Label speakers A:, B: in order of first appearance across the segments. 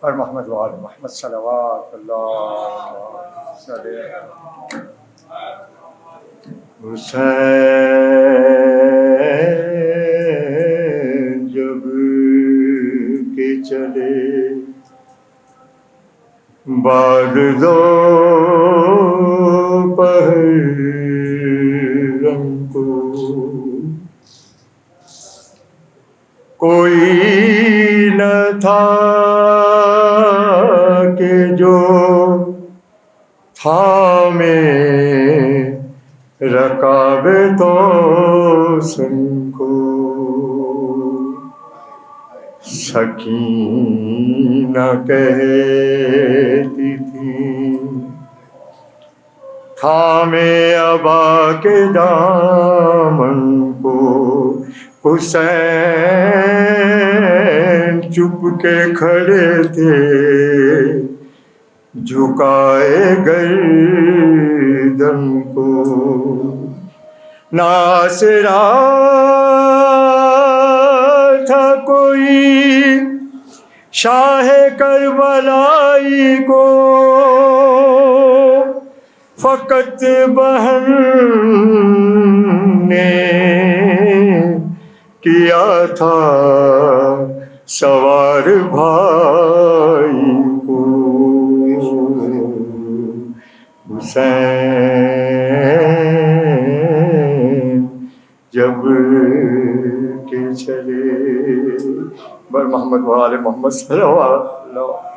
A: اور محمد وآل محمد صلوات اللہ صلی حسین جب کہ چلے بعد دو پہرم کو کوئی نہ تھا کہ جو تھامے رکابے تو سن کو سکینہ کہتی تھی تھامے ابا کے دامن کو حسین چپ کے کھڑے تھے جھکائے گردن کو ناصرہ تھا کوئی شاہ کربلائی کو فقط بہن نے کیا تھا سوار بھائی کو حسین جب کہ چلے بر محمد وآل محمد صلی اللہ علیہ وسلم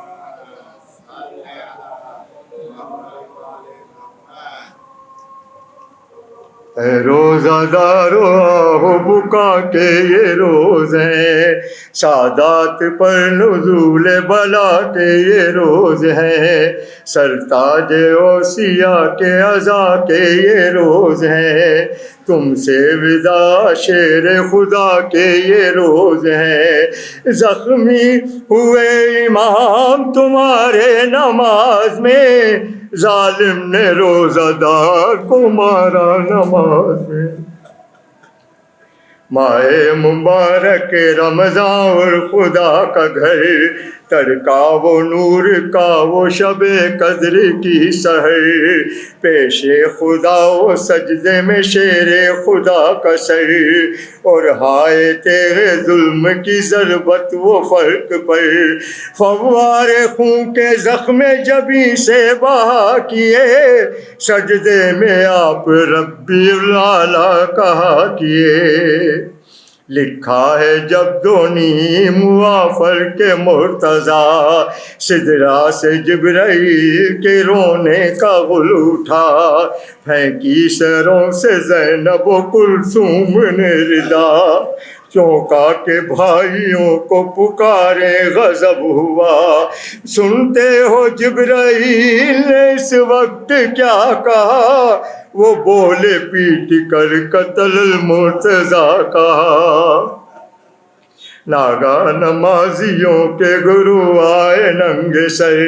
A: اے روزہ دارو آہو بکا کے یہ روز ہیں سادات پر نزول بلا کے یہ روز ہیں سرتاج اوصیاء کے عزا کے یہ روز ہیں تم سے ودا شیر خدا کے یہ روز ہیں زخمی ہوئے امام تمہارے نماز میں ظالم نے روزہ دار کو مارا نماز میں ماہ مبارک رمضان اور خدا کا گھر تڑکا وہ نور کا وہ شب قدر کی سحر پیش خدا وہ سجدے میں شیر خدا کا سر اور ہائے تیرے ظلم کی ضربت وہ فرق پر فوار خون کے زخم جبی سے بہا کیے سجدے میں آپ ربی الاعلیٰ کہا کیے لکھا ہے جب دونی موافر کے مرتضیٰ سدرا سے جبرائیل کے رونے کا غل اٹھا پھینکی سروں سے زینب و کلثوم نے ردا چونکا کے بھائیوں کو پکارے غضب ہوا سنتے ہو جبرائیل نے اس وقت کیا کہا وہ بولے پیٹ کر قتل المرتضیٰ کہا ناگا نمازیوں کے گرو آئے ننگ سر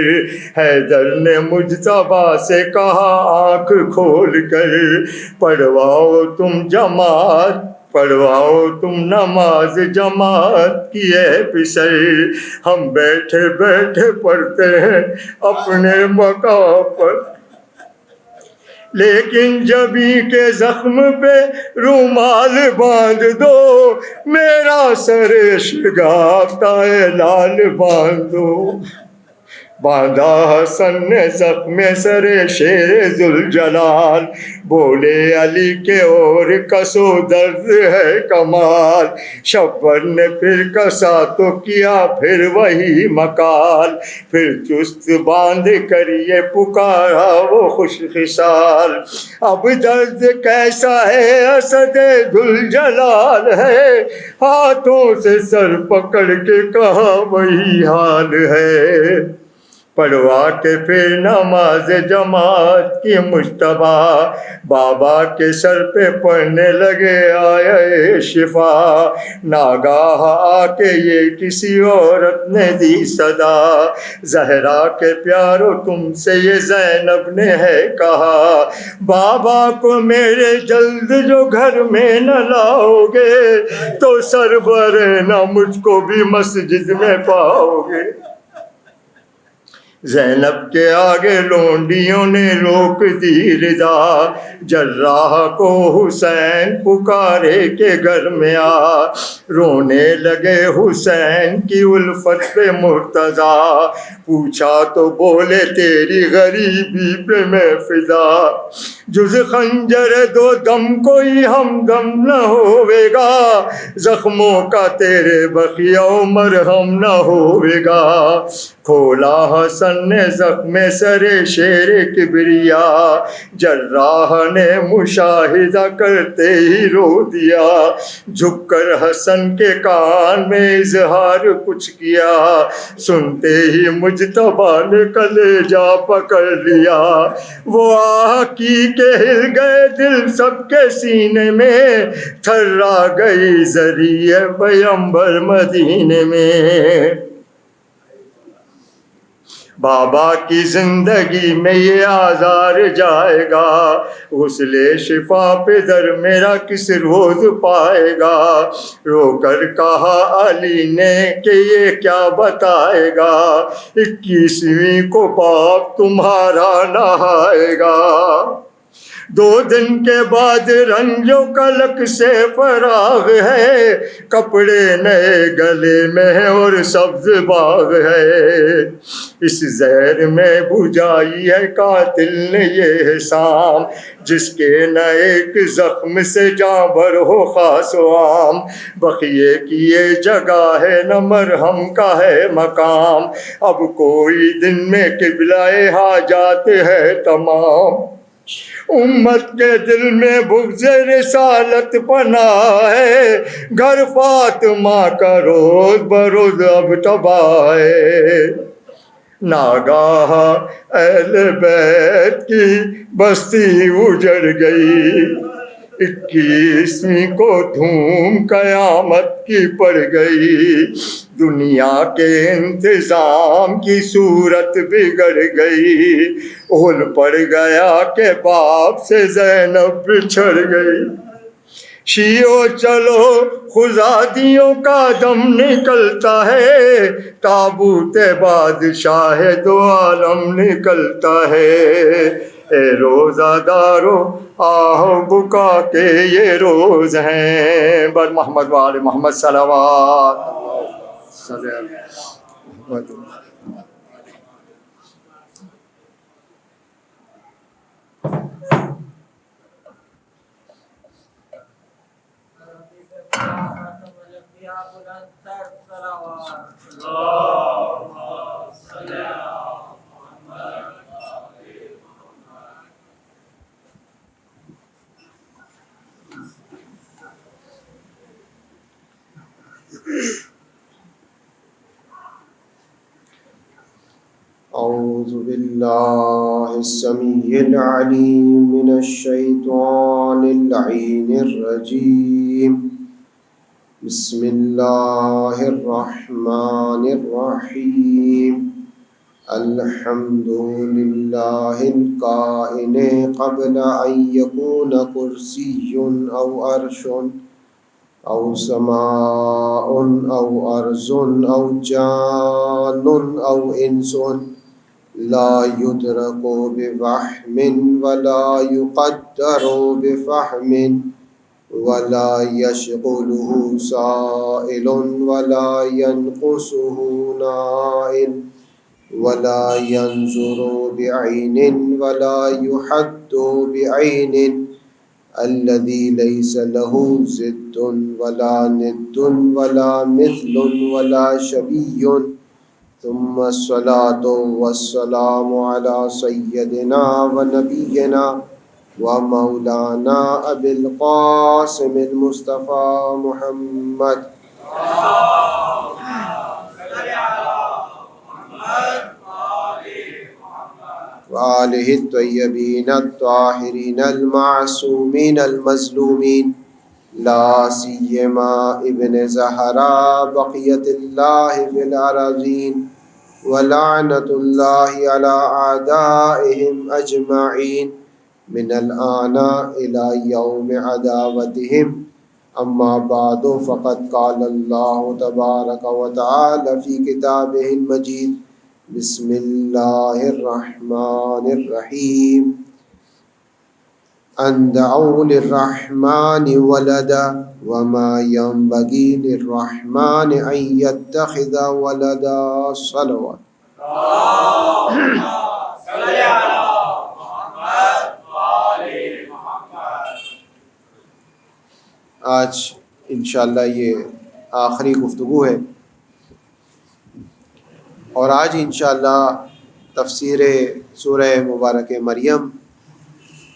A: حیدر نے مجتبیٰ سے کہا آنکھ کھول کر پڑھواؤ تم جماعت پڑھواؤ تم نماز جماعت کی اے پسر ہم بیٹھے بیٹھے پڑھتے ہیں اپنے مقام پر لیکن جبی کے زخم پہ رومال باندھ دو میرا سر شگافتہ لال باندھ دو باندھا حسن نے زخم سر شیر ذوالجلال بولے علی کے اور کسو درد ہے کمال شبر نے پھر کسا تو کیا پھر وہی مکال پھر چست باندھ کر یہ پکارا وہ خوش خصال اب درد کیسا ہے اسد ذوالجلال ہے ہاتھوں سے سر پکڑ کے کہا وہی حال ہے پڑھوا کے پھر نماز جماعت کی مجتبیٰ بابا کے سر پہ پڑھنے لگے آیا شفا ناگاہ آ کے یہ کسی عورت نے دی صدا زہرا کے پیارو تم سے یہ زینب نے ہے کہا بابا کو میرے جلد جو گھر میں نہ لاؤ گے تو سربر نہ مجھ کو بھی مسجد میں پاؤ گے زینب کے آگے لونڈیوں نے روک دی رضا، جراح کو حسین پکارے کے گھر میں آ، رونے لگے حسین کی الفت پہ مرتضیٰ، پوچھا تو بولے تیری غریبی پہ میں فدا، جز خنجر دو دم کوئی ہمدم نہ ہوئے گا، زخموں کا تیرے بقیہ مرہم نہ ہوئے گا، کھولا حسن نے زخم سر شیر کبریا، جراح نے مشاہدہ کرتے ہی رو دیا، جھک کر حسن کے کان میں اظہار کچھ کیا، سنتے ہی مجتبیٰ نے کلیجہ پکڑ لیا، وہ آہ کی کہ ہل گئے دل سب کے سینے میں، تھرا گئی ذریعہ پیمبر مدینے میں، بابا کی زندگی میں یہ آزار جائے گا، غسل شفا پہ در میرا کس روز پائے گا، رو کر کہا علی نے کہ یہ کیا بتائے گا، 21ویں کو باپ تمہارا نہائے گا، 2 دن کے بعد رنج و کلک سے فراغ ہے، کپڑے نئے گلے میں ہے اور سبز باغ ہے، اس زہر میں بجھائی ہے قاتل نے یہ حسام، جس کے نہ ایک زخم سے جاں بھر ہو خاص و عام، بقیے کی یہ جگہ ہے نہ مرہم کا ہے مقام، اب کوئی دن میں قبلہ حاجات ہے تمام، امت کے دل میں بغض رسالت پناہ ہے، گھر فاطمہ کا روز بروز اب تباہ ہے، ناگاہ اہل بیت کی بستی اجڑ گئی، 21ویں کو دھوم قیامت کی پڑ گئی، دنیا کے انتظام کی صورت بگڑ گئی، اول پڑ گیا کہ باپ سے زینب بچھڑ گئی، شیعو چلو خزادیوں کا دم نکلتا ہے، تابوت بادشاہ دو عالم نکلتا ہے، اے روزہ دارو آہ بکا کے یہ روز ہیں، بر محمد وآل محمد صلوات صلی اللہ علیہ وسلم۔
B: أعوذ بالله السميع العليم من الشيطان اللعين الرجيم، بسم الله الرحمن الرحيم، الحمد لله الكائن قبل أن يكون كرسي أو عرش أو سماء أو أرض أو جان أو إنس، لا يدرك بفهم ولا يقدر بفهم، ولا يشغله سائل ولا ينقصه نائل، ولا ينظر بعين ولا يحد بعين، الذي ليس له ضد ولا ند ولا مثل ولا شبيه، ثم الصلاة والسلام على سيدنا ونبينا ومولانا أبي القاسم المصطفى محمد وآله الطيبين الطاهرين المعصومين المظلومين، لا سيما ابن زهراء بقية الله في الأراضين، ولعنة الله على أعدائهم أجمعين من الآن إلى يوم عداوتهم، أما بعد، فقد قال الله تبارك وتعالى في كتابه المجيد بسم اللہ الرحمن الرحیم ان دعوا للرحمن ولدا وما ينبغي للرحمن ان يتخذ ولدا صلوات. آج انشاءاللہ یہ آخری گفتگو ہے اور آج انشاءاللہ تفسیر سورہ مبارک مریم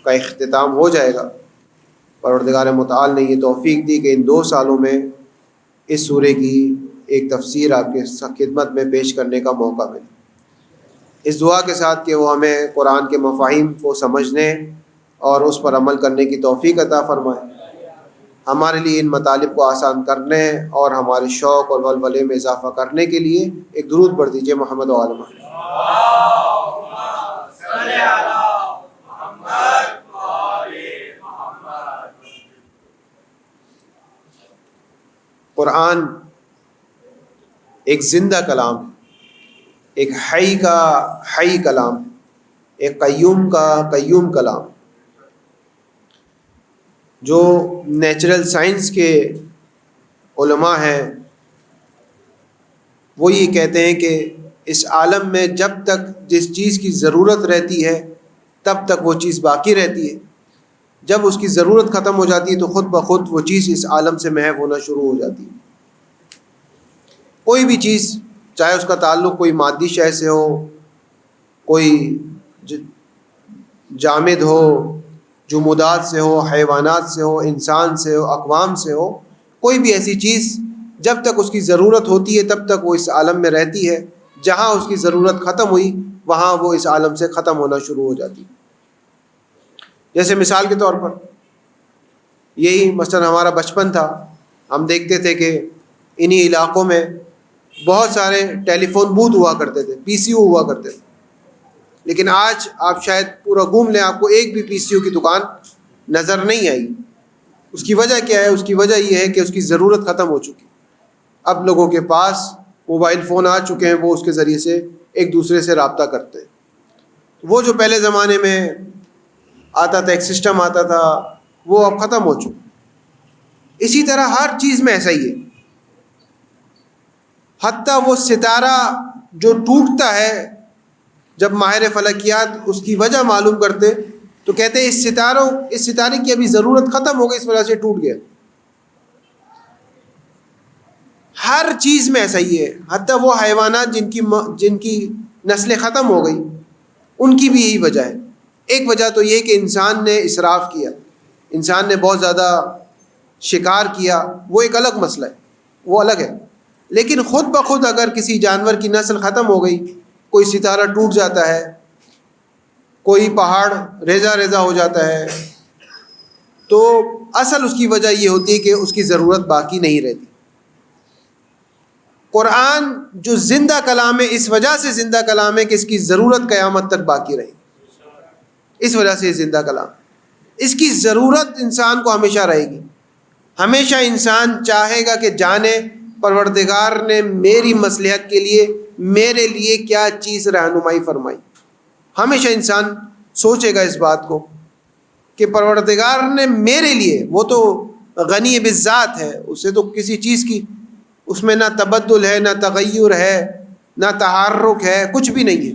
B: کا اختتام ہو جائے گا. پروردگار متعال نے یہ توفیق دی کہ ان 2 سالوں میں اس سورے کی ایک تفسیر آپ کے خدمت میں پیش کرنے کا موقع ملا. اس دعا کے ساتھ کہ وہ ہمیں قرآن کے مفاہیم کو سمجھنے اور اس پر عمل کرنے کی توفیق عطا فرمائے. ہمارے لیے ان مطالب کو آسان کرنے اور ہمارے شوق اور ولولے میں اضافہ کرنے کے لیے ایک درود پڑھ دیجیے محمد و آل محمد. قرآن ایک زندہ کلام، ایک حی کا حی کلام، ایک قیوم کا قیوم کلام. جو نیچرل سائنس کے علماء ہیں وہ یہ کہتے ہیں کہ اس عالم میں جب تک جس چیز کی ضرورت رہتی ہے تب تک وہ چیز باقی رہتی ہے. جب اس کی ضرورت ختم ہو جاتی ہے تو خود بخود وہ چیز اس عالم سے محو ہونا شروع ہو جاتی ہے. کوئی بھی چیز، چاہے اس کا تعلق کوئی مادی شے سے ہو، کوئی جامد ہو، جمودات سے ہو، حیوانات سے ہو، انسان سے ہو، اقوام سے ہو، کوئی بھی ایسی چیز جب تک اس کی ضرورت ہوتی ہے تب تک وہ اس عالم میں رہتی ہے. جہاں اس کی ضرورت ختم ہوئی وہاں وہ اس عالم سے ختم ہونا شروع ہو جاتی. جیسے مثال کے طور پر یہی مثلا ہمارا بچپن تھا، ہم دیکھتے تھے کہ انہی علاقوں میں بہت سارے ٹیلی فون بوتھ ہوا کرتے تھے، پی سی او ہوا کرتے تھے. لیکن آج آپ شاید پورا گھوم لیں، آپ کو ایک بھی پی سی او کی دکان نظر نہیں آئی. اس کی وجہ کیا ہے؟ اس کی وجہ یہ ہے کہ اس کی ضرورت ختم ہو چکی. اب لوگوں کے پاس موبائل فون آ چکے ہیں، وہ اس کے ذریعے سے ایک دوسرے سے رابطہ کرتے ہیں. وہ جو پہلے زمانے میں آتا تھا، ایک سسٹم آتا تھا، وہ اب ختم ہو چکا. اسی طرح ہر چیز میں ایسا ہی ہے. حتیٰ وہ ستارہ جو ٹوٹتا ہے، جب ماہر فلکیات اس کی وجہ معلوم کرتے تو کہتے ہیں اس ستارے کی ابھی ضرورت ختم ہو گئی، اس وجہ سے ٹوٹ گیا. ہر چیز میں ایسا ہی ہے. حتیٰ وہ حیوانات جن کی نسلیں ختم ہو گئی، ان کی بھی یہی وجہ ہے. ایک وجہ تو یہ کہ انسان نے اسراف کیا، انسان نے بہت زیادہ شکار کیا، وہ ایک الگ مسئلہ ہے، وہ الگ ہے. لیکن خود بخود اگر کسی جانور کی نسل ختم ہو گئی، کوئی ستارہ ٹوٹ جاتا ہے، کوئی پہاڑ ریزہ ریزہ ہو جاتا ہے، تو اصل اس کی وجہ یہ ہوتی ہے کہ اس کی ضرورت باقی نہیں رہتی. قرآن جو زندہ کلام ہے، اس وجہ سے زندہ کلام ہے کہ اس کی ضرورت قیامت تک باقی رہے. اس وجہ سے زندہ کلام، اس کی ضرورت انسان کو ہمیشہ رہے گی. ہمیشہ انسان چاہے گا کہ جانے پروردگار نے میری مصلحت کے لیے میرے لیے کیا چیز رہنمائی فرمائی. ہمیشہ انسان سوچے گا اس بات کو کہ پروردگار نے میرے لیے، وہ تو غنی بالذات ہے، اسے تو کسی چیز کی اس میں نہ تبدل ہے، نہ تغیر ہے، نہ تحرک ہے، کچھ بھی نہیں ہے.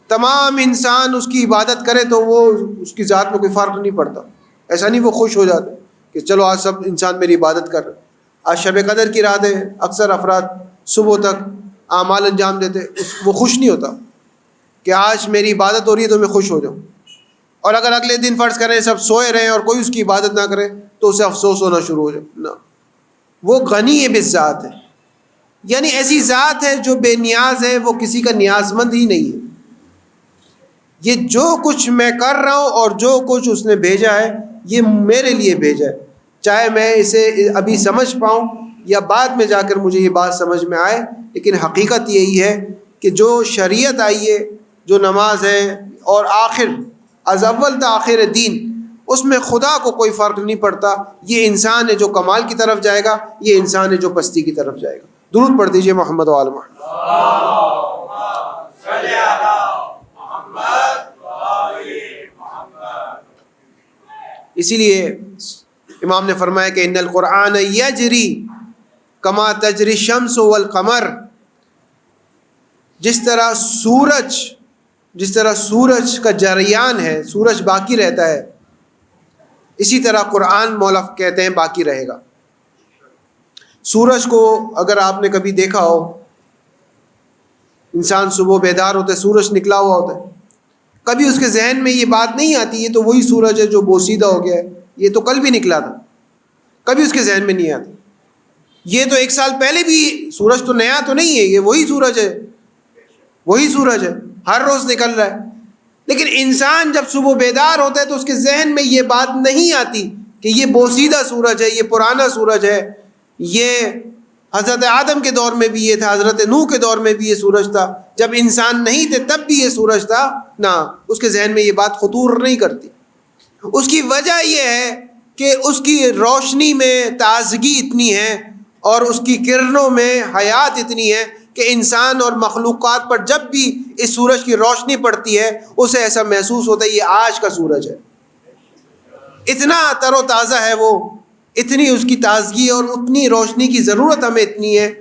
B: تمام انسان اس کی عبادت کرے تو وہ اس کی ذات میں کوئی فرق نہیں پڑتا. ایسا نہیں وہ خوش ہو جاتے کہ چلو آج سب انسان میری عبادت کر رہے. آج شب قدر کی رات ہے، اکثر افراد صبح تک اعمال انجام دیتے، وہ خوش نہیں ہوتا کہ آج میری عبادت ہو رہی ہے تو میں خوش ہو جاؤں. اور اگر اگلے دن فرض کریں سب سوئے رہیں اور کوئی اس کی عبادت نہ کرے تو اسے افسوس ہونا شروع ہو جائے. نہ، وہ غنی بالذات ہے، یعنی ایسی ذات ہے جو بے نیاز ہے، وہ کسی کا نیاز مند ہی نہیں ہے. یہ جو کچھ میں کر رہا ہوں اور جو کچھ اس نے بھیجا ہے یہ میرے لیے بھیجا ہے، چاہے میں اسے ابھی سمجھ پاؤں یا بعد میں جا کر مجھے یہ بات سمجھ میں آئے. لیکن حقیقت یہی ہے کہ جو شریعت آئی ہے، جو نماز ہے، اور آخر از اول تا آخر دین، اس میں خدا کو کوئی فرق نہیں پڑتا. یہ انسان ہے جو کمال کی طرف جائے گا، یہ انسان ہے جو پستی کی طرف جائے گا. درود پڑھ دیجئے محمد و آل محمد. اسی لیے امام نے فرمایا کہ ان القرآن یجری کما تجری الشمس والقمر، جس طرح سورج کا جریان ہے، سورج باقی رہتا ہے، اسی طرح قرآن مولا کہتے ہیں باقی رہے گا۔ سورج کو اگر آپ نے کبھی دیکھا ہو، انسان صبح بیدار ہوتا ہے، سورج نکلا ہوا ہوتا ہے، کبھی اس کے ذہن میں یہ بات نہیں آتی یہ تو وہی سورج ہے جو بوسیدہ ہو گیا ہے، یہ تو کل بھی نکلا تھا، کبھی اس کے ذہن میں نہیں آتی۔ یہ تو 1 سال پہلے بھی سورج تو نیا تو نہیں ہے، یہ وہی سورج ہے، وہی سورج ہے، ہر روز نکل رہا ہے۔ لیکن انسان جب صبح بیدار ہوتا ہے تو اس کے ذہن میں یہ بات نہیں آتی کہ یہ بوسیدہ سورج ہے، یہ پرانا سورج ہے، یہ حضرت آدم کے دور میں بھی یہ تھا، حضرت نوح کے دور میں بھی یہ سورج تھا، جب انسان نہیں تھے تب بھی یہ سورج تھا، نہ، اس کے ذہن میں یہ بات خطور نہیں کرتی۔ اس کی وجہ یہ ہے کہ اس کی روشنی میں تازگی اتنی ہے اور اس کی کرنوں میں حیات اتنی ہے کہ انسان اور مخلوقات پر جب بھی اس سورج کی روشنی پڑتی ہے اسے ایسا محسوس ہوتا ہے یہ آج کا سورج ہے، اتنا تر و تازہ ہے وہ، اتنی اس کی تازگی اور اتنی روشنی کی ضرورت ہمیں اتنی ہے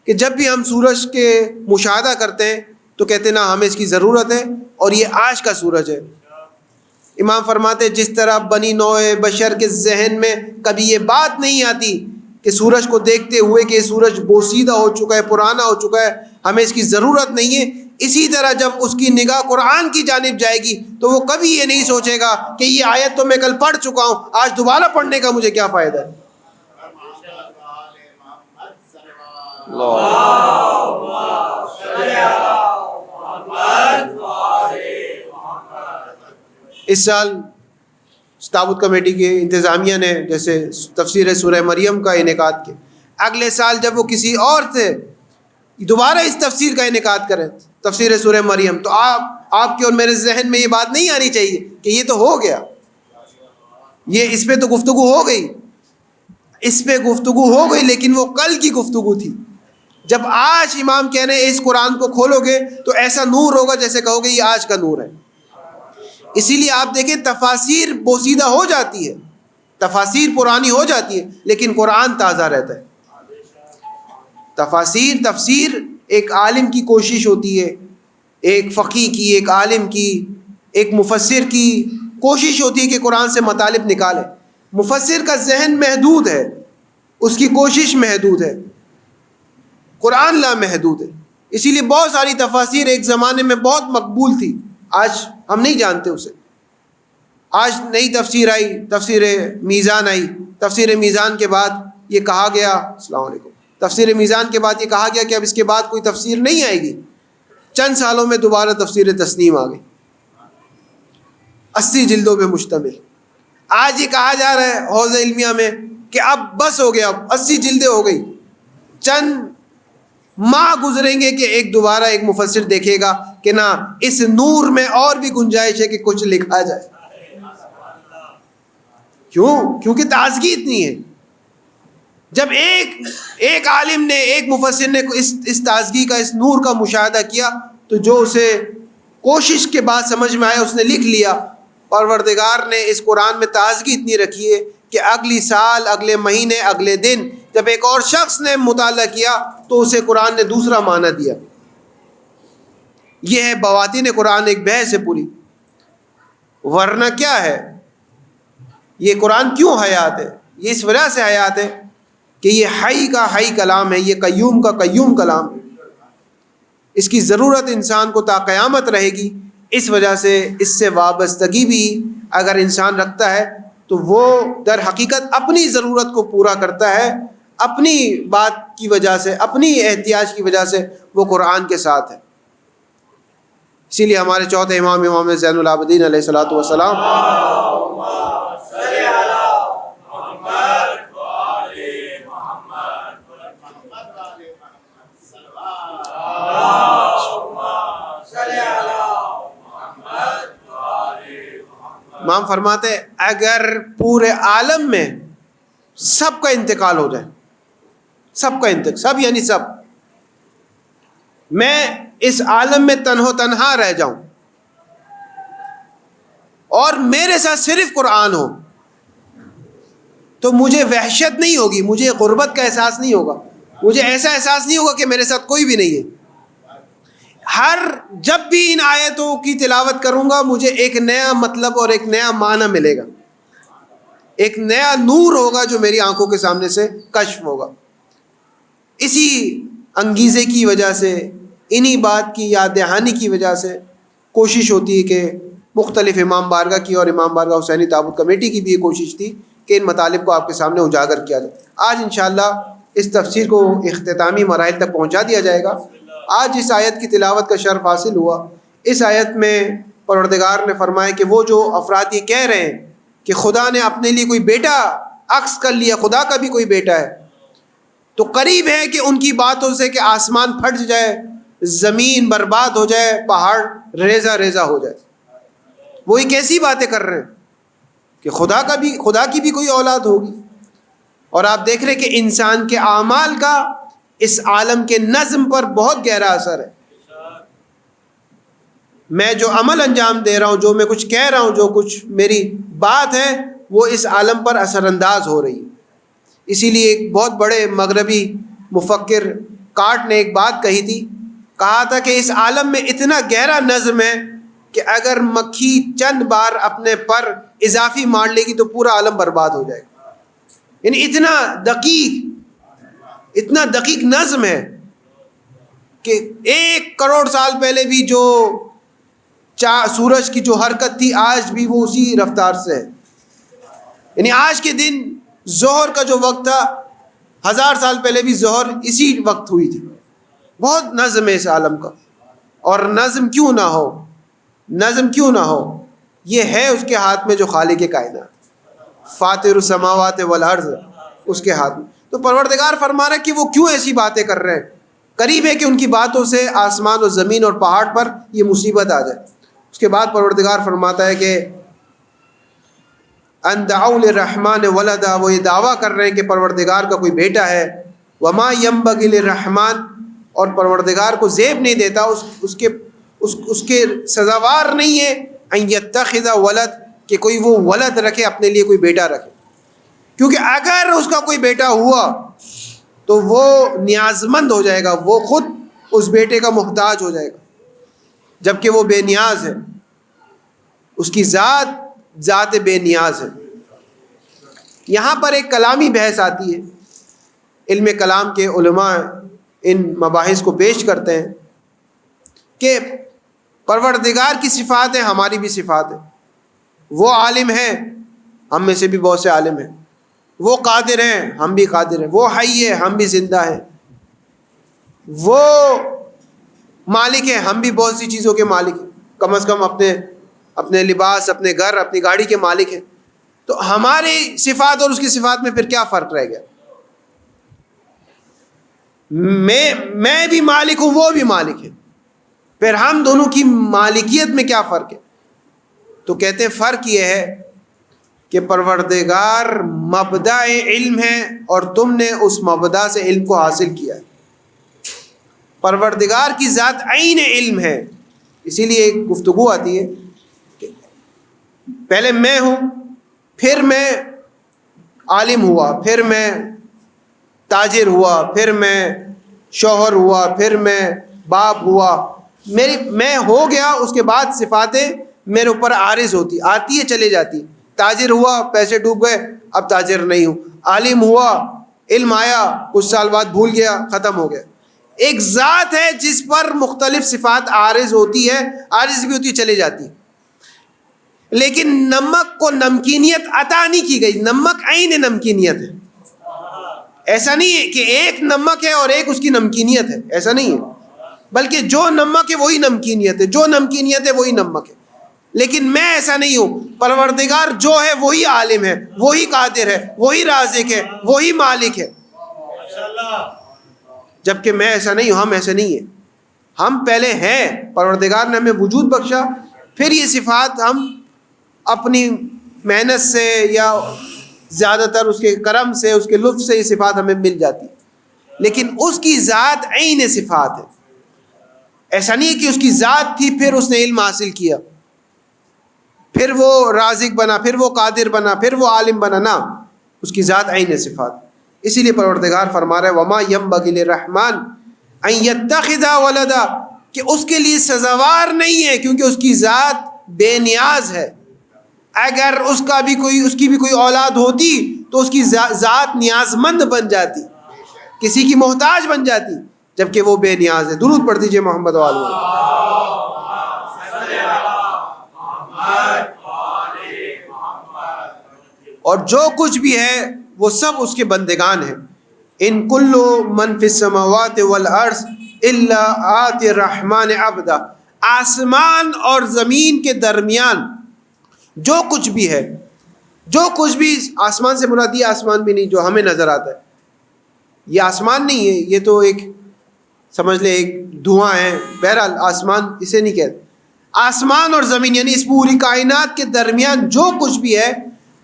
B: کہ جب بھی ہم سورج کے مشاہدہ کرتے ہیں تو کہتے ہیں نا ہمیں اس کی ضرورت ہے اور یہ آج کا سورج ہے۔ امام فرماتے جس طرح بنی نوع بشر کے ذہن میں کبھی یہ بات نہیں آتی کہ سورج کو دیکھتے ہوئے کہ یہ سورج بوسیدہ ہو چکا ہے، پرانا ہو چکا ہے، ہمیں اس کی ضرورت نہیں ہے، اسی طرح جب اس کی نگاہ قرآن کی جانب جائے گی تو وہ کبھی یہ نہیں سوچے گا کہ یہ آیت تو میں کل پڑھ چکا ہوں، آج دوبارہ پڑھنے کا مجھے کیا فائدہ ہے۔ اس سال تابوت کمیٹی کی انتظامیہ نے جیسے تفسیر سورہ مریم کا انعقاد کیا، اگلے سال جب وہ کسی اور سے دوبارہ اس تفسیر کا انعقاد کریں، تفسیر سورہ مریم، تو آپ کے اور میرے ذہن میں یہ بات نہیں آنی چاہیے کہ یہ تو ہو گیا، یہ اس پہ تو گفتگو ہو گئی، اس پہ گفتگو ہو گئی، لیکن وہ کل کی گفتگو تھی۔ جب آج امام کہہ رہے ہیں اس قرآن کو کھولو گے تو ایسا نور ہوگا جیسے کہو گے یہ آج کا نور ہے۔ اسی لیے آپ دیکھیں تفاسیر بوسیدہ ہو جاتی ہے، تفاسیر پرانی ہو جاتی ہے، لیکن قرآن تازہ رہتا ہے۔ تفسیر ایک عالم کی کوشش ہوتی ہے، ایک فقیہ کی، ایک عالم کی، ایک مفسر کی کوشش ہوتی ہے کہ قرآن سے مطالب نکالے۔ مفسر کا ذہن محدود ہے، اس کی کوشش محدود ہے، قرآن لامحدود ہے۔ اسی لیے بہت ساری تفاسیر ایک زمانے میں بہت مقبول تھی، آج ہم نہیں جانتے اسے۔ آج نئی تفسیر آئی، تفسیر میزان آئی، تفسیر میزان کے بعد یہ کہا گیا، السلام علیکم، تفسیر میزان کے بعد یہ کہا گیا کہ اب اس کے بعد کوئی تفسیر نہیں آئے گی۔ چند سالوں میں دوبارہ تفسیر تسنیم آ گئی، 80 جلدوں پہ مشتمل۔ آج یہ کہا جا رہا ہے حوض علمیہ میں کہ اب بس ہو گیا، اب 80 جلدیں ہو گئی، چند ماہ گزریں گے کہ ایک دوبارہ ایک مفسر دیکھے گا کہ نہ اس نور میں اور بھی گنجائش ہے کہ کچھ لکھا جائے۔ کیوں؟ کیونکہ تازگی اتنی ہے۔ جب ایک عالم نے، ایک مفسر نے اس تازگی کا، اس نور کا مشاہدہ کیا تو جو اسے کوشش کے بعد سمجھ میں آیا اس نے لکھ لیا۔ پروردگار نے اس قرآن میں تازگی اتنی رکھی ہے کہ اگلی سال، اگلے مہینے، اگلے دن جب ایک اور شخص نے مطالعہ کیا تو اسے قرآن نے دوسرا معنی دیا۔ یہ ہے بواطن قرآن، ایک بحث ہے پوری۔ ورنہ کیا ہے؟ یہ قرآن کیوں حیات ہے؟ یہ اس وجہ سے حیات ہے کہ یہ حی کا حی کلام ہے، یہ قیوم کا قیوم کلام ہے۔ اس کی ضرورت انسان کو تا قیامت رہے گی۔ اس وجہ سے اس سے وابستگی بھی اگر انسان رکھتا ہے تو وہ در حقیقت اپنی ضرورت کو پورا کرتا ہے، اپنی بات کی وجہ سے، اپنی احتیاج کی وجہ سے وہ قرآن کے ساتھ ہے۔ اسی لیے ہمارے چوتھے امام، امام زین العابدین علیہ الصلوۃ والسلام، امام فرماتے ہیں اگر پورے عالم میں سب کا انتقال ہو جائے، سب کا انتقال، سب یعنی سب، میں اس عالم میں تنہا رہ جاؤں اور میرے ساتھ صرف قرآن ہو، تو مجھے وحشت نہیں ہوگی، مجھے غربت کا احساس نہیں ہوگا، مجھے ایسا احساس نہیں ہوگا کہ میرے ساتھ کوئی بھی نہیں ہے۔ جب بھی ان آیتوں کی تلاوت کروں گا مجھے ایک نیا مطلب اور ایک نیا معنی ملے گا، ایک نیا نور ہوگا جو میری آنکھوں کے سامنے سے کشف ہوگا۔ اسی انگیزے کی وجہ سے، انہی بات کی یاد دہانی کی وجہ سے کوشش ہوتی ہے کہ مختلف امام بارگاہ کی اور امام بارگاہ حسینی تابوت کمیٹی کی بھی یہ کوشش تھی کہ ان مطالب کو آپ کے سامنے اجاگر کیا جائے۔ آج انشاءاللہ اس تفسیر کو اختتامی مراحل تک پہنچا دیا جائے گا۔ آج اس آیت کی تلاوت کا شرف حاصل ہوا۔ اس آیت میں پروردگار نے فرمایا کہ وہ جو افراد یہ کہہ رہے ہیں کہ خدا نے اپنے لیے کوئی بیٹا عکس کر لیا، خدا کا بھی کوئی بیٹا ہے، تو قریب ہے کہ ان کی باتوں سے کہ آسمان پھٹ جائے، زمین برباد ہو جائے، پہاڑ ریزہ ریزہ ہو جائے۔ وہی کیسی باتیں کر رہے ہیں کہ خدا کی بھی کوئی اولاد ہوگی۔ اور آپ دیکھ رہے ہیں کہ انسان کے اعمال کا اس عالم کے نظم پر بہت گہرا اثر ہے۔ میں جو عمل انجام دے رہا ہوں، جو میں کچھ کہہ رہا ہوں، جو کچھ میری بات ہے، وہ اس عالم پر اثر انداز ہو رہی ہے۔ اسی لیے ایک بہت بڑے مغربی مفکر کانٹ نے ایک بات کہی تھی، کہا تھا کہ اس عالم میں اتنا گہرا نظم ہے کہ اگر مکھی چند بار اپنے پر اضافی مار لے گی تو پورا عالم برباد ہو جائے گا۔ یعنی اتنا دقیق نظم ہے کہ 1 کروڑ سال پہلے بھی جو سورج کی جو حرکت تھی آج بھی وہ اسی رفتار سے ہے۔ یعنی آج کے دن ظہر کا جو وقت تھا 1000 سال پہلے بھی ظہر اسی وقت ہوئی تھی۔ بہت نظم ہے اس عالم کا، اور نظم کیوں نہ ہو، یہ ہے اس کے ہاتھ میں جو خالق کائنات، فاطر السماوات والارض، اس کے ہاتھ میں۔ تو پروردگار فرما رہا ہے کہ وہ کیوں ایسی باتیں کر رہے ہیں، قریب ہے کہ ان کی باتوں سے آسمان و زمین اور پہاڑ پر یہ مصیبت آ جائے۔ اس کے بعد پروردگار فرماتا ہے کہ ان دعوا للرحمن ولدا، وہ یہ دعویٰ کر رہے ہیں کہ پروردگار کا کوئی بیٹا ہے، وما ينبغي للرحمن، اور پروردگار کو زیب نہیں دیتا، اس کے سزاوار نہیں ہے ان يتخذ ولد، کہ کوئی وہ ولد رکھے، اپنے لیے کوئی بیٹا رکھے، کیونکہ اگر اس کا کوئی بیٹا ہوا تو وہ نیازمند ہو جائے گا، وہ خود اس بیٹے کا محتاج ہو جائے گا، جبکہ وہ بے نیاز ہے، اس کی ذات بے نیاز ہے۔ یہاں پر ایک کلامی بحث آتی ہے، علم کلام کے علماء ان مباحث کو پیش کرتے ہیں کہ پروردگار کی صفات ہیں، ہماری بھی صفات ہیں، وہ عالم ہیں، ہم میں سے بھی بہت سے عالم ہیں، وہ قادر ہیں، ہم بھی قادر ہیں، وہ حی ہے، ہم بھی زندہ ہیں، وہ مالک ہیں، ہم بھی بہت سی چیزوں کے مالک ہیں، کم از کم اپنے لباس، اپنے گھر، اپنی گاڑی کے مالک ہیں۔ تو ہماری صفات اور اس کی صفات میں پھر کیا فرق رہ گیا؟ میں بھی مالک ہوں، وہ بھی مالک ہے، پھر ہم دونوں کی مالکیت میں کیا فرق ہے؟ تو کہتے ہیں فرق یہ ہے کہ پروردگار مبدأ علم ہے اور تم نے اس مبدأ سے علم کو حاصل کیا ہے۔ پروردگار کی ذات عین علم ہے، اسی لیے ایک گفتگو آتی ہے کہ پہلے میں ہوں، پھر میں عالم ہوا، پھر میں تاجر ہوا، پھر میں شوہر ہوا، پھر میں باپ ہوا، میں ہو گیا، اس کے بعد صفاتیں میرے اوپر عارض آتی ہے، چلے جاتی۔ تاجر ہوا، پیسے ڈوب گئے، اب تاجر نہیں ہوں۔ عالم ہوا، علم آیا، کچھ سال بعد بھول گیا، ختم ہو گیا۔ ایک ذات ہے جس پر مختلف صفات عارض ہوتی ہے، عارض بھی ہوتی ہے، چلے جاتی ہے۔ لیکن نمک کو نمکینیت عطا نہیں کی گئی، نمک عین نمکینیت ہے۔ ایسا نہیں ہے کہ ایک نمک ہے اور ایک اس کی نمکینیت ہے، ایسا نہیں ہے، بلکہ جو نمک ہے وہی نمکینیت ہے، جو نمکینیت ہے وہی نمک ہے۔ لیکن میں ایسا نہیں ہوں، پروردگار جو ہے وہی عالم ہے، وہی قادر ہے، وہی رازق ہے، وہی مالک ہے، جبکہ میں ایسا نہیں ہوں، ہم ایسے نہیں ہیں۔ ہم پہلے ہیں، پروردگار نے ہمیں وجود بخشا، پھر یہ صفات ہم اپنی محنت سے یا زیادہ تر اس کے کرم سے، اس کے لطف سے یہ صفات ہمیں مل جاتی، لیکن اس کی ذات عین صفات ہے۔ ایسا نہیں ہے کہ اس کی ذات تھی پھر اس نے علم حاصل کیا، پھر وہ رازق بنا، پھر وہ قادر بنا، پھر وہ عالم بنا، نہ، اس کی ذات عین صفات. اسی لیے پروردگار فرما رہا ہے وما ينبغي للرحمن ان يتخذ ولدا، کہ اس کے لیے سزاوار نہیں ہے کیونکہ اس کی ذات بے نیاز ہے. اگر اس کی بھی کوئی اولاد ہوتی تو اس کی ذات نیاز مند بن جاتی، کسی کی محتاج بن جاتی، جبکہ وہ بے نیاز ہے. درود پڑھ دیجئے محمد و آل محمد. اور جو کچھ بھی ہے وہ سب اس کے بندگان ہیں. ان کل من فی السماوات والارض الا آتی الرحمن عبدا، آسمان اور زمین کے درمیان جو کچھ بھی ہے، جو کچھ بھی، آسمان سے مراد یہ آسمان بھی نہیں جو ہمیں نظر آتا ہے، یہ آسمان نہیں ہے، یہ تو ایک سمجھ لے ایک دھواں ہے. بہرحال آسمان اسے نہیں کہتے. آسمان اور زمین یعنی اس پوری کائنات کے درمیان جو کچھ بھی ہے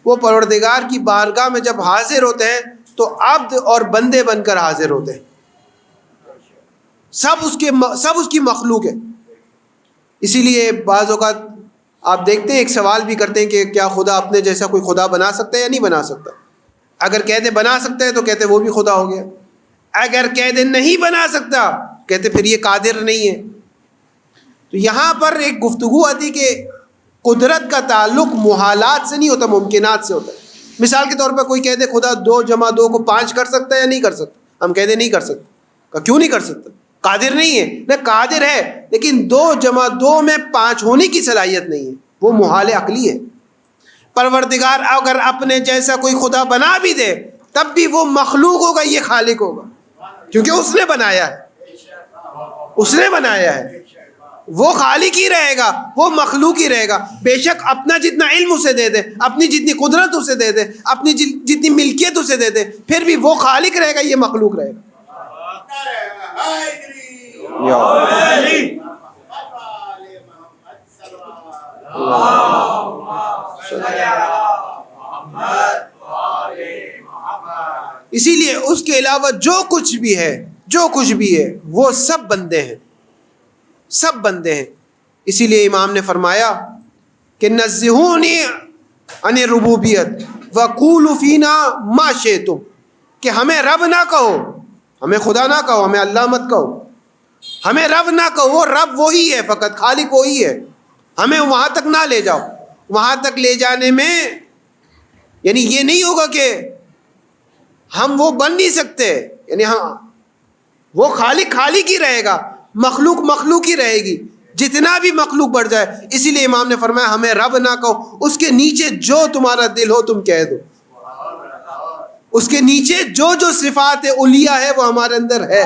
B: وہ پروردگار کی بارگاہ میں جب حاضر ہوتے ہیں تو عبد اور بندے بن کر حاضر ہوتے ہیں. سب اس کی مخلوق ہے. اسی لیے بعض اوقات آپ دیکھتے ہیں ایک سوال بھی کرتے ہیں کہ کیا خدا اپنے جیسا کوئی خدا بنا سکتا ہے یا نہیں بنا سکتا؟ اگر کہتے بنا سکتا ہے تو کہتے وہ بھی خدا ہو گیا، اگر کہتے نہیں بنا سکتا کہتے پھر یہ قادر نہیں ہے. تو یہاں پر ایک گفتگو آتی کہ قدرت کا تعلق محالات سے نہیں ہوتا، ممکنات سے ہوتا ہے. مثال کے طور پر کوئی کہہ دے خدا 2 + 2 = 5 کر سکتا ہے یا نہیں کر سکتا؟ ہم کہہ دیں نہیں کر سکتا. کیوں نہیں کر سکتا؟ قادر نہیں ہے. نہ قادر ہے لیکن 2 + 2 میں 5 ہونے کی صلاحیت نہیں ہے، وہ محال عقلی ہے. پروردگار اگر اپنے جیسا کوئی خدا بنا بھی دے تب بھی وہ مخلوق ہوگا، یہ خالق ہوگا، کیونکہ اس نے بنایا ہے. اس نے بنایا ہے، وہ خالق ہی رہے گا، وہ مخلوق ہی رہے گا. بے شک اپنا جتنا علم اسے دے دے، اپنی جتنی قدرت اسے دے دے، اپنی جتنی ملکیت اسے دے دے، پھر بھی وہ خالق رہے گا، یہ مخلوق رہے گا. اسی لیے اس کے علاوہ جو کچھ بھی ہے وہ سب بندے ہیں، سب بندے ہیں. اسی لیے امام نے فرمایا کہ نزہونی عن الربوبیت وقولوا فینا ما شئتم، کہ ہمیں رب نہ کہو، ہمیں خدا نہ کہو، ہمیں اللہ مت کہو، ہمیں رب نہ کہو. وہ رب وہی ہے، فقط خالق وہی ہے. ہمیں وہاں تک نہ لے جاؤ. وہاں تک لے جانے میں یعنی یہ نہیں ہوگا کہ ہم وہ بن نہیں سکتے، یعنی وہ خالق ہی رہے گا، مخلوق ہی رہے گی، جتنا بھی مخلوق بڑھ جائے. اسی لیے امام نے فرمایا ہمیں رب نہ کہو، اس کے نیچے جو تمہارا دل ہو تم کہہ دو. اس کے نیچے جو صفات علیہ ہے وہ ہمارے اندر ہے.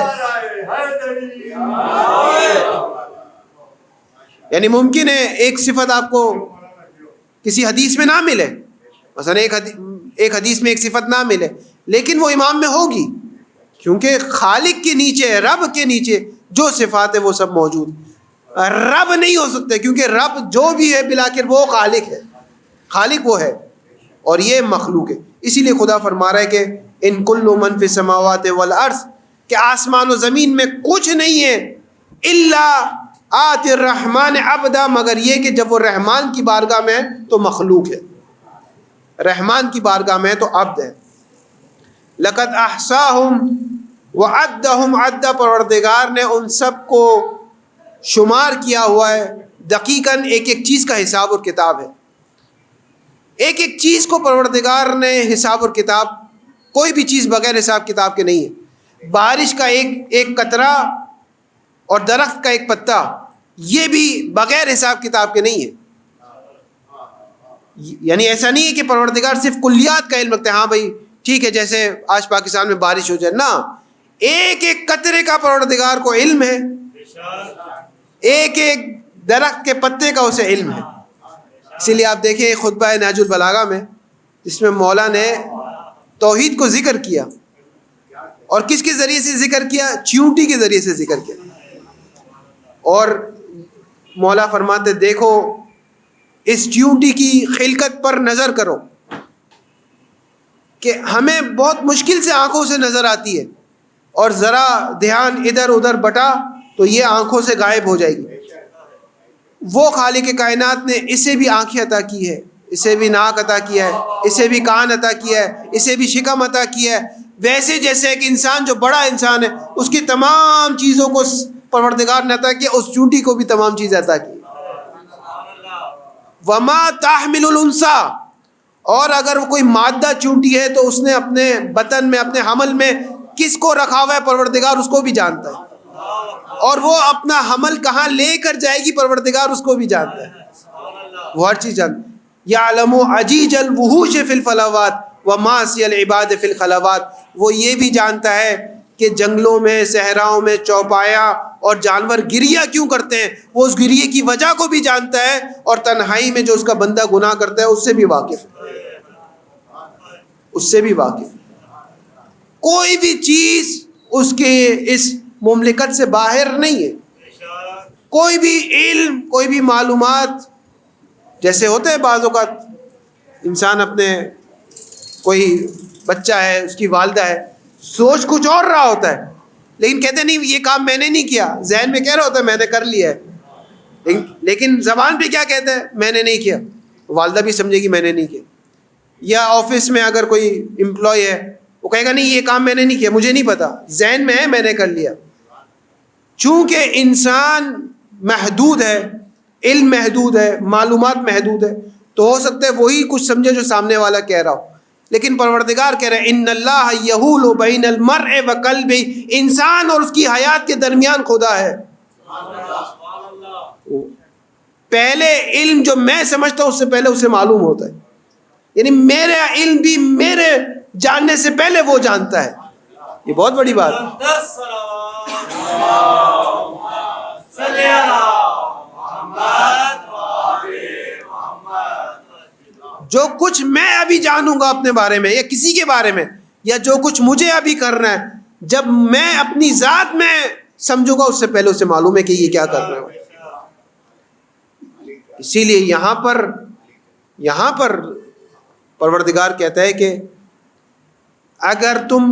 B: یعنی ممکن ہے ایک صفت آپ کو کسی حدیث میں نہ ملے، مثلا ایک حدیث میں ایک صفت نہ ملے، لیکن وہ امام میں ہوگی، کیونکہ خالق کے نیچے، رب کے نیچے جو صفات ہے وہ سب موجود. رب نہیں ہو سکتے کیونکہ رب جو بھی ہے بالآخر وہ خالق ہے، خالق وہ ہے اور یہ مخلوق ہے. اسی لیے خدا فرما رہا ہے کہ ان کل من فی السماوات والارض، کہ آسمان و زمین میں کچھ نہیں ہے الا آتی الرحمن عبدا، مگر یہ کہ جب وہ رحمان کی بارگاہ میں ہے تو مخلوق ہے، رحمان کی بارگاہ میں ہے تو عبد ہے. لقد احصاهم وعدهم عدا، پروردگار نے ان سب کو شمار کیا ہوا ہے دقیقاً، ایک ایک چیز کا حساب اور کتاب ہے. ایک ایک چیز کو پروردگار نے حساب اور کتاب، کوئی بھی چیز بغیر حساب کتاب کے نہیں ہے. بارش کا ایک قطرہ اور درخت کا ایک پتا، یہ بھی بغیر حساب کتاب کے نہیں ہے. یعنی ایسا نہیں ہے کہ پروردگار صرف کلیات کا علم رکھتے ہیں، ہاں بھائی ٹھیک ہے جیسے آج پاکستان میں بارش ہو جائے، نہ، ایک ایک قطرے کا پروردگار کو علم ہے، ایک ایک درخت کے پتے کا اسے علم ہے. اسی لیے آپ دیکھیں خطبہ نہج البلاغہ میں جس میں مولا نے توحید کو ذکر کیا، اور کس کے ذریعے سے ذکر کیا؟ چیونٹی کے ذریعے سے ذکر کیا. اور مولا فرماتے دیکھو اس چیونٹی کی خلقت پر نظر کرو کہ ہمیں بہت مشکل سے آنکھوں سے نظر آتی ہے، اور ذرا دھیان ادھر ادھر بٹا تو یہ آنکھوں سے غائب ہو جائے گی. وہ خالق کائنات نے اسے بھی آنکھیں عطا کی ہے، اسے بھی ناک عطا کیا ہے، اسے بھی کان عطا کیا ہے، اسے بھی شکم عطا کیا ہے. ویسے جیسے ایک انسان جو بڑا انسان ہے اس کی تمام چیزوں کو پروردگار نے عطا کیا، اس چونٹی کو بھی تمام چیزیں عطا کی. وما تحمل الانثى، اور اگر وہ کوئی مادہ چونٹی ہے تو اس نے اپنے بطن میں، اپنے حمل میں کس کو رکھا ہوا ہے پروردگار اس کو بھی جانتا ہے، اور وہ اپنا حمل کہاں لے کر جائے گی پروردگار اس کو بھی جانتا ہے. وہ ہر چیز جانتا ہے. یعلم عجیج الوحوش فی الفلاوات وماسی العباد فی الخلوات، وہ یہ بھی جانتا ہے کہ جنگلوں میں، صحراؤں میں چوپایا اور جانور گریہ کیوں کرتے ہیں، وہ اس گریے کی وجہ کو بھی جانتا ہے، اور تنہائی میں جو اس کا بندہ گناہ کرتا ہے اس سے بھی واقف ہے، اس سے بھی واقف ہے. کوئی بھی چیز اس کے اس مملکت سے باہر نہیں ہے. کوئی بھی علم، کوئی بھی معلومات، جیسے ہوتے ہیں بعض اوقات انسان اپنے کوئی بچہ ہے، اس کی والدہ ہے، سوچ کچھ اور رہا ہوتا ہے لیکن کہتے نہیں یہ کام میں نے نہیں کیا، ذہن میں کہہ رہا ہوتا ہے میں نے کر لیا ہے، لیکن زبان پہ کیا کہتا ہے میں نے نہیں کیا. والدہ بھی سمجھے گی میں نے نہیں کیا. یا آفس میں اگر کوئی امپلائی ہے وہ کہے گا نہیں یہ کام میں نے نہیں کیا، مجھے نہیں پتا، ذہن میں ہے میں نے کر لیا. چونکہ انسان محدود ہے، علم محدود ہے، معلومات محدود ہے، تو ہو سکتا ہے وہی کچھ سمجھے جو سامنے والا کہہ رہا ہو، لیکن پروردگار کہہ رہے ہیں ان اللہ یحول بین المرء وقلبہ، انسان اور اس کی حیات کے درمیان خدا ہے. پہلے علم جو میں سمجھتا ہوں اس سے پہلے اسے معلوم ہوتا ہے، یعنی میرا علم بھی میرے جاننے سے پہلے وہ جانتا ہے. یہ بہت بڑی بات ہے. جو کچھ میں ابھی جانوں گا اپنے بارے میں یا کسی کے بارے میں، یا جو کچھ مجھے ابھی کرنا ہے، جب میں اپنی ذات میں سمجھوں گا اس سے پہلے اسے معلوم ہے کہ یہ کیا کرنا ہے. اسی لیے یہاں پر پروردگار کہتا ہے کہ اگر تم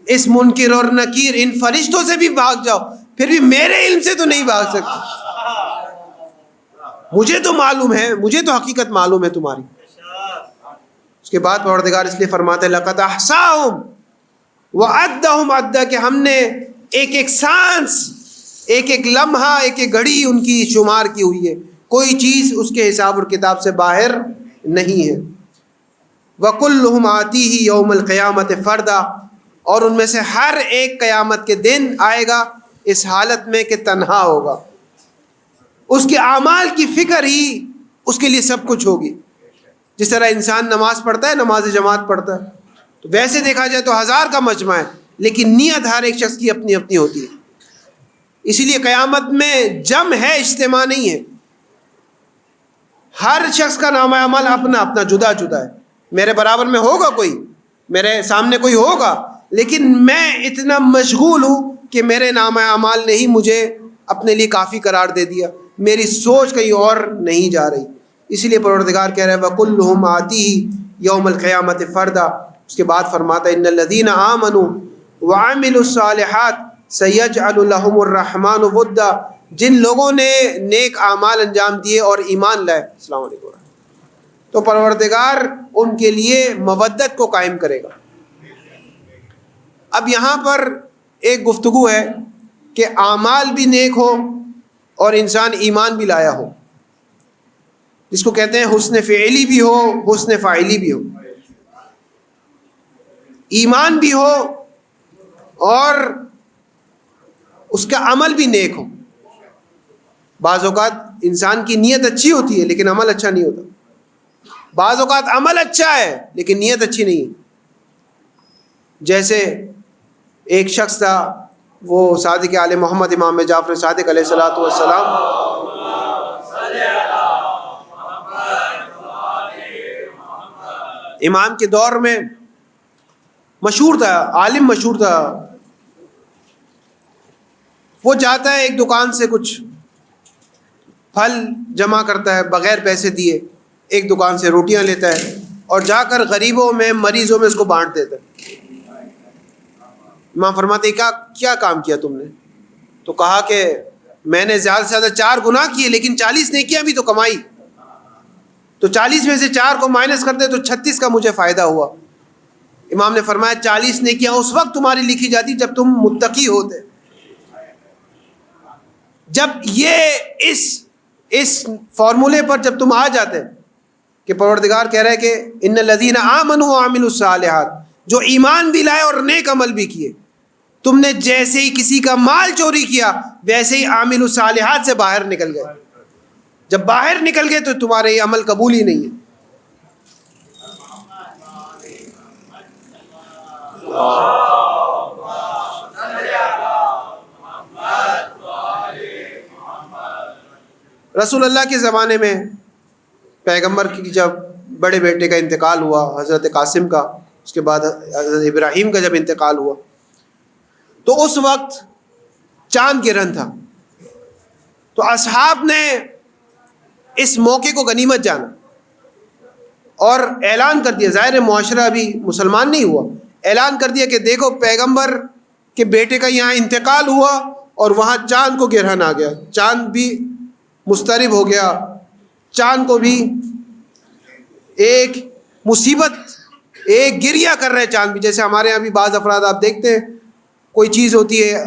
B: اس منکر اور نکیر ان فرشتوں سے بھی بھاگ جاؤ پھر بھی میرے علم سے تو نہیں بھاگ سکتے. مجھے تو معلوم ہے، مجھے تو حقیقت معلوم ہے تمہاری. اس کے بعد پروردگار اس لیے فرماتے ہیں لقد احصاهم وعدهم عدا، کہ ہم نے ایک ایک سانس، ایک ایک لمحہ، ایک ایک گھڑی ان کی شمار کی ہوئی ہے. کوئی چیز اس کے حساب اور کتاب سے باہر نہیں ہے. وَكُلُّهُمْ آتِيهِ يَوْمَ الْقِيَامَةِ فَرْدًا، اور ان میں سے ہر ایک قیامت کے دن آئے گا اس حالت میں کہ تنہا ہوگا. اس کے اعمال کی فکر ہی اس کے لیے سب کچھ ہوگی. جس طرح انسان نماز پڑھتا ہے، نماز جماعت پڑھتا ہے، تو ویسے دیکھا جائے تو 1000 کا مجمع ہے لیکن نیت ہر ایک شخص کی اپنی اپنی ہوتی ہے. اسی لیے قیامت میں جمع ہے، اجتماع نہیں ہے. ہر شخص کا نامہ اعمال اپنا اپنا جدا جدا ہے. میرے برابر میں ہوگا کوئی، میرے سامنے کوئی ہوگا، لیکن میں اتنا مشغول ہوں کہ میرے نامہ اعمال نے ہی مجھے اپنے لیے کافی قرار دے دیا، میری سوچ کہیں اور نہیں جا رہی. اسی لیے پروردگار کہہ رہے ہیں وَكُلُّهُمْ آتِيهِ يَوْمَ الْقِيَامَةِ فَرْدًا. اس کے بعد فرماتا ہے إِنَّ الَّذِينَ آمَنُوا وَعَمِلُوا الصَّالِحَاتِ سَيَجْعَلُ لَهُمُ الرَّحْمَنُ وُدًّا، جن لوگوں نے نیک اعمال انجام دیے اور ایمان لائے، السلام علیکم، تو پروردگار ان کے لیے مودت کو قائم کرے گا. اب یہاں پر ایک گفتگو ہے کہ اعمال بھی نیک ہو اور انسان ایمان بھی لایا ہو، جس کو کہتے ہیں حسن فعلی بھی ہو، حسن فاعلی بھی ہو. ایمان بھی ہو اور اس کا عمل بھی نیک ہو. بعض اوقات انسان کی نیت اچھی ہوتی ہے لیکن عمل اچھا نہیں ہوتا. بعض اوقات عمل اچھا ہے لیکن نیت اچھی نہیں ہے. جیسے ایک شخص تھا، وہ صادق آل محمد امام جعفر صادق علیہ الصلوۃ والسلام، امام کے دور میں مشہور تھا، عالم مشہور تھا. وہ جاتا ہے ایک دکان سے کچھ پھل جمع کرتا ہے بغیر پیسے دیے، ایک دکان سے روٹیاں لیتا ہے اور جا کر غریبوں میں، مریضوں میں اس کو بانٹ دیتا ہے. امام فرماتے ہیں کیا کام کیا تم نے؟ تو کہا کہ میں نے زیادہ سے زیادہ 4 گناہ کیے لیکن 40 نیکیاں بھی تو کمائی، تو 40 میں سے 4 کو مائنس کر دے تو 36 کا مجھے فائدہ ہوا۔ امام نے فرمایا 40 نیکیاں اس وقت تمہاری لکھی جاتی جب تم متقی ہوتے، جب یہ اس فارمولے پر جب تم آ جاتے کہ پروردگار کہہ رہا ہے کہ ان الذین آمنوا وعملوا الصالحات، جو ایمان بھی لائے اور نیک عمل بھی کیے، تم نے جیسے ہی کسی کا مال چوری کیا ویسے ہی عامل الصالحات سے باہر نکل گئے، جب باہر نکل گئے تو تمہارے یہ عمل قبول ہی نہیں ہے۔ رسول اللہ کے زمانے میں پیغمبر کی جب بڑے بیٹے کا انتقال ہوا حضرت قاسم کا، اس کے بعد حضرت ابراہیم کا جب انتقال ہوا تو اس وقت چاند گرہن تھا، تو اصحاب نے اس موقع کو غنیمت جانا اور اعلان کر دیا، ظاہر معاشرہ ابھی مسلمان نہیں ہوا، اعلان کر دیا کہ دیکھو پیغمبر کے بیٹے کا یہاں انتقال ہوا اور وہاں چاند کو گرہن آ گیا، چاند بھی مضطرب ہو گیا، چاند کو بھی ایک مصیبت، ایک گریہ کر رہے چاند بھی، جیسے ہمارے یہاں بھی بعض افراد آپ دیکھتے ہیں کوئی چیز ہوتی ہے،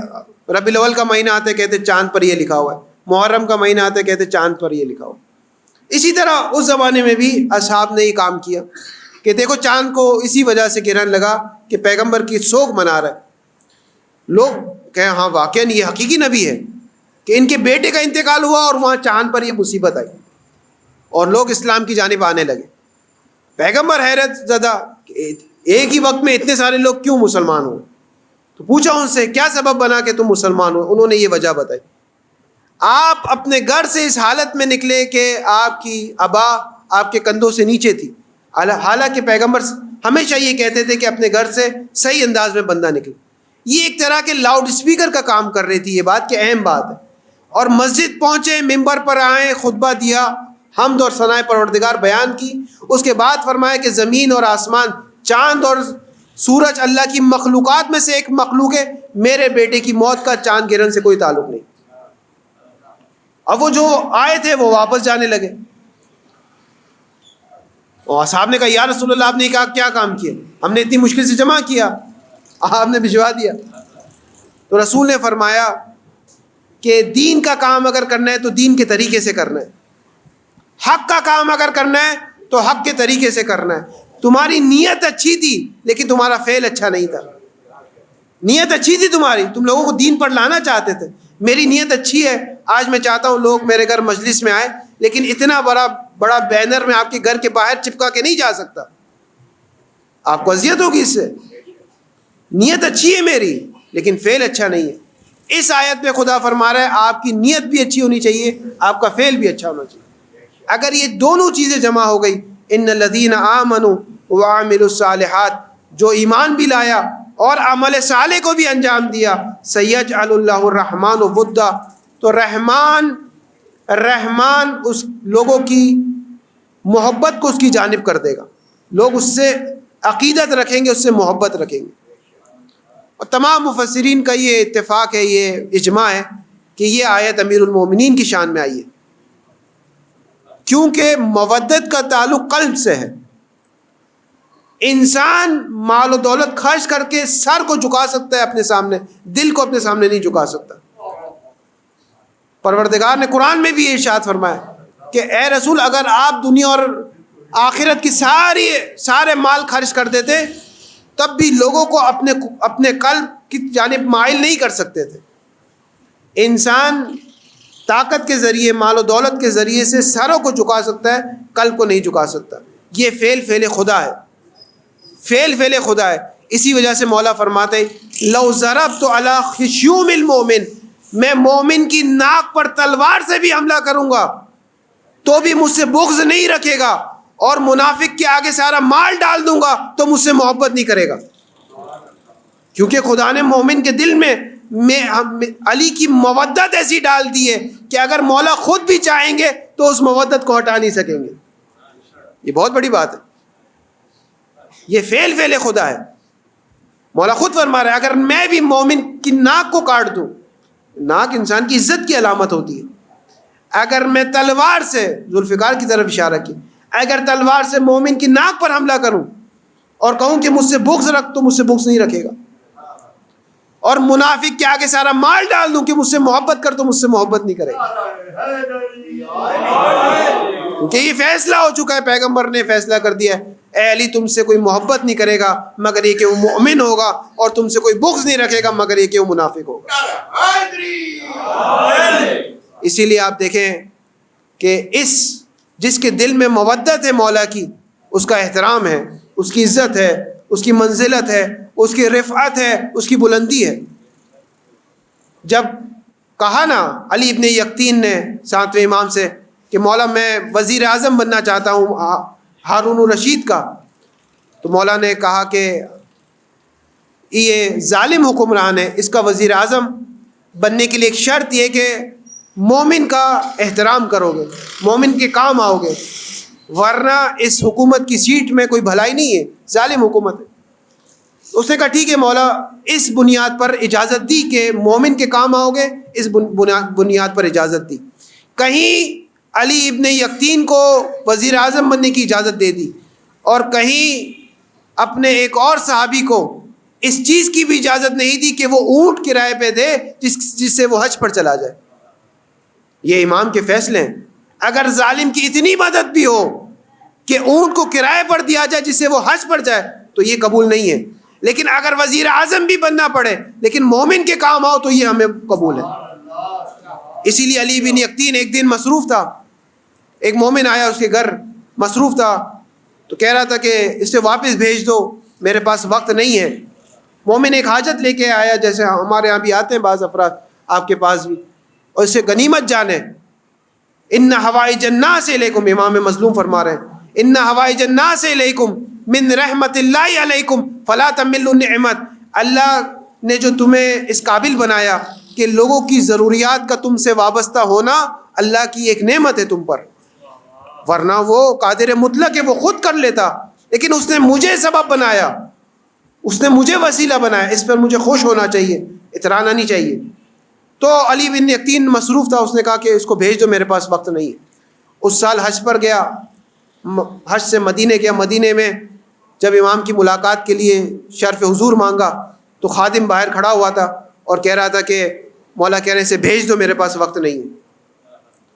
B: ربیع الاول کا مہینہ آتا ہے کہتے چاند پر یہ لکھا ہوا ہے، محرم کا مہینہ آتا ہے کہتے چاند پر یہ لکھا ہوا ہے۔ اسی طرح اس زمانے میں بھی اصحاب نے یہ کام کیا کہ دیکھو چاند کو اسی وجہ سے گرہن لگا کہ پیغمبر کی سوگ منا رہا ہے، لوگ کہیں ہاں واقعا یہ حقیقی نبی ہے کہ ان کے بیٹے کا انتقال ہوا اور وہاں چاند پر یہ مصیبت آئی، اور لوگ اسلام کی جانب آنے لگے۔ پیغمبر حیرت زدہ کہ ایک ہی وقت میں اتنے سارے لوگ کیوں مسلمان ہوئے، تو پوچھا ان سے کیا سبب بنا کہ تم مسلمان ہو، انہوں نے یہ وجہ بتائی، آپ اپنے گھر سے اس حالت میں نکلے کہ آپ کی ابا آپ کے کندھوں سے نیچے تھی، حالانکہ پیغمبر ہمیشہ یہ کہتے تھے کہ اپنے گھر سے صحیح انداز میں بندہ نکلے۔ یہ ایک طرح کے لاؤڈ اسپیکر کا کام کر رہی تھی یہ بات کہ اہم بات ہے، اور مسجد پہنچے، ممبر پر آئے، خطبہ دیا، حمد اور ثناء پروردگار بیان کی، اس کے بعد فرمایا کہ زمین اور آسمان، چاند اور سورج اللہ کی مخلوقات میں سے ایک مخلوق ہے، میرے بیٹے کی موت کا چاند گرہن سے کوئی تعلق نہیں۔ اب وہ جو آئے تھے وہ واپس جانے لگے، اور صاحب نے کہا یا رسول اللہ آپ نے کہا کیا کام کیا، ہم نے اتنی مشکل سے جمع کیا آپ نے بھجوا دیا۔ تو رسول نے فرمایا کہ دین کا کام اگر کرنا ہے تو دین کے طریقے سے کرنا ہے، حق کا کام اگر کرنا ہے تو حق کے طریقے سے کرنا ہے۔ تمہاری نیت اچھی تھی لیکن تمہارا فعل اچھا نہیں تھا، نیت اچھی تھی تمہاری، تم لوگوں کو دین پر لانا چاہتے تھے، میری نیت اچھی ہے، آج میں چاہتا ہوں لوگ میرے گھر مجلس میں آئے، لیکن اتنا بڑا بینر میں آپ کے گھر کے باہر چپکا کے نہیں جا سکتا، آپ کو اذیت ہوگی اس سے، نیت اچھی ہے میری لیکن فعل اچھا نہیں ہے۔ اس آیت میں خدا فرما رہا ہے آپ کی نیت بھی اچھی ہونی چاہیے، آپ کا فعل بھی اچھا ہونا چاہیے۔ اگر یہ دونوں چیزیں جمع ہو گئی، ان الذین آمنوا وعملوا الصالحات، جو ایمان بھی لایا اور عمل صالح کو بھی انجام دیا، سیجعل اللہ الرحمن ودا، تو رحمان اس لوگوں کی محبت کو اس کی جانب کر دے گا، لوگ اس سے عقیدت رکھیں گے، اس سے محبت رکھیں گے۔ اور تمام مفسرین کا یہ اتفاق ہے، یہ اجماع ہے کہ یہ آیت امیر المومنین کی شان میں آئی ہے، کیونکہ مودت کا تعلق قلب سے ہے۔ انسان مال و دولت خرچ کر کے سر کو جھکا سکتا ہے اپنے سامنے، دل کو اپنے سامنے نہیں جھکا سکتا۔ پروردگار نے قرآن میں بھی یہ ارشاد فرمایا کہ اے رسول اگر آپ دنیا اور آخرت کی سارے مال خرچ کر دیتے تب بھی لوگوں کو اپنے قلب کی جانب مائل نہیں کر سکتے تھے۔ انسان طاقت کے ذریعے، مال و دولت کے ذریعے سے سروں کو جھکا سکتا ہے، قلب کو نہیں جھکا سکتا۔ یہ فعل خدا ہے، فعل خدا ہے۔ اسی وجہ سے مولا فرماتے ہیں لو ضربت علی خشوم المؤمن، میں مومن کی ناک پر تلوار سے بھی حملہ کروں گا تو بھی مجھ سے بغض نہیں رکھے گا، اور منافق کے آگے سارا مال ڈال دوں گا تو مجھ سے محبت نہیں کرے گا، کیونکہ خدا نے مومن کے دل میں علی کی مودت ایسی ڈال دی ہے کہ اگر مولا خود بھی چاہیں گے تو اس مودت کو ہٹا نہیں سکیں گے۔ یہ بہت بڑی بات ہے، یہ فعل خدا ہے۔ مولا خود فرما رہا ہے اگر میں بھی مومن کی ناک کو کاٹ دوں، ناک انسان کی عزت کی علامت ہوتی ہے. اگر میں تلوار سے، ذوالفقار کی طرف اشارہ کی، اگر تلوار سے مومن کی ناک پر حملہ کروں اور کہوں کہ مجھ سے بغض رکھ، تو مجھ سے بغض نہیں رکھے گا. اور منافق کے آگے سارا مال ڈال دوں کہ مجھ سے محبت کر، تو مجھ سے محبت نہیں کرے گا. کیونکہ یہ فیصلہ ہو چکا ہے، پیغمبر نے فیصلہ کر دیا ہے، اے علی تم سے کوئی محبت نہیں کرے گا مگر یہ کہ وہ مومن ہوگا، اور تم سے کوئی بغض نہیں رکھے گا مگر یہ کہ وہ منافق ہوگا. اسی لیے آپ دیکھیں کہ جس کے دل میں مودت ہے مولا کی، اس کا احترام ہے، اس کی عزت ہے، اس کی منزلت ہے، اس کی رفعت ہے، اس کی بلندی ہے. جب کہا نا علی ابن یقطین نے 7ویں امام سے کہ مولا میں وزیر اعظم بننا چاہتا ہوں ہارون الرشید کا، تو مولا نے کہا کہ یہ ظالم حکمران ہے، اس کا وزیر اعظم بننے کے لیے ایک شرط یہ کہ مومن کا احترام کرو گے، مومن کے کام آؤ گے، ورنہ اس حکومت کی سیٹ میں کوئی بھلائی نہیں ہے، ظالم حکومت ہے. اس نے کہا ٹھیک ہے مولا، اس بنیاد پر اجازت دی کہ مومن کے کام آؤ گے، اس بنیاد پر اجازت دی. کہیں علی ابن یقطین کو وزیر اعظم بننے کی اجازت دے دی، اور کہیں اپنے ایک اور صحابی کو اس چیز کی بھی اجازت نہیں دی کہ وہ اونٹ کرائے پہ دے جس سے وہ حج پر چلا جائے. یہ امام کے فیصلے ہیں. اگر ظالم کی اتنی مدد بھی ہو کہ اونٹ کو کرائے پر دیا جائے جس سے وہ حج پر جائے، تو یہ قبول نہیں ہے. لیکن اگر وزیر اعظم بھی بننا پڑے لیکن مومن کے کام آؤ تو یہ ہمیں قبول ہے. اسی لیے علی بن یقطین ایک دن مصروف تھا، ایک مومن آیا اس کے گھر، مصروف تھا، تو کہہ رہا تھا کہ اس سے واپس بھیج دو، میرے پاس وقت نہیں ہے. مومن ایک حاجت لے کے آیا، جیسے ہمارے یہاں بھی آتے ہیں بعض افراد، آپ کے پاس بھی، اور اسے غنیمت جانے. ان حوائج الناس الیکم، امام مظلوم فرما رہے ہیں، ان حوائج الناس الیکم من رحمت اللہ علیکم فلا تملوا النعمت. اللہ نے جو تمہیں اس قابل بنایا کہ لوگوں کی ضروریات کا تم سے وابستہ ہونا اللہ کی ایک نعمت ہے تم پر، ورنہ وہ قادر مطلق ہے، وہ خود کر لیتا، لیکن اس نے مجھے سبب بنایا، اس نے مجھے وسیلہ بنایا، اس پر مجھے خوش ہونا چاہیے، اترانا نہیں چاہیے. تو علی بن یقطین مصروف تھا، اس نے کہا کہ اس کو بھیج دو، میرے پاس وقت نہیں ہے. اس سال حج پر گیا، حج سے مدینے گیا. مدینے میں جب امام کی ملاقات کے لیے شرف حضور مانگا تو خادم باہر کھڑا ہوا تھا اور کہہ رہا تھا کہ مولا کہنے سے بھیج دو، میرے پاس وقت نہیں ہے.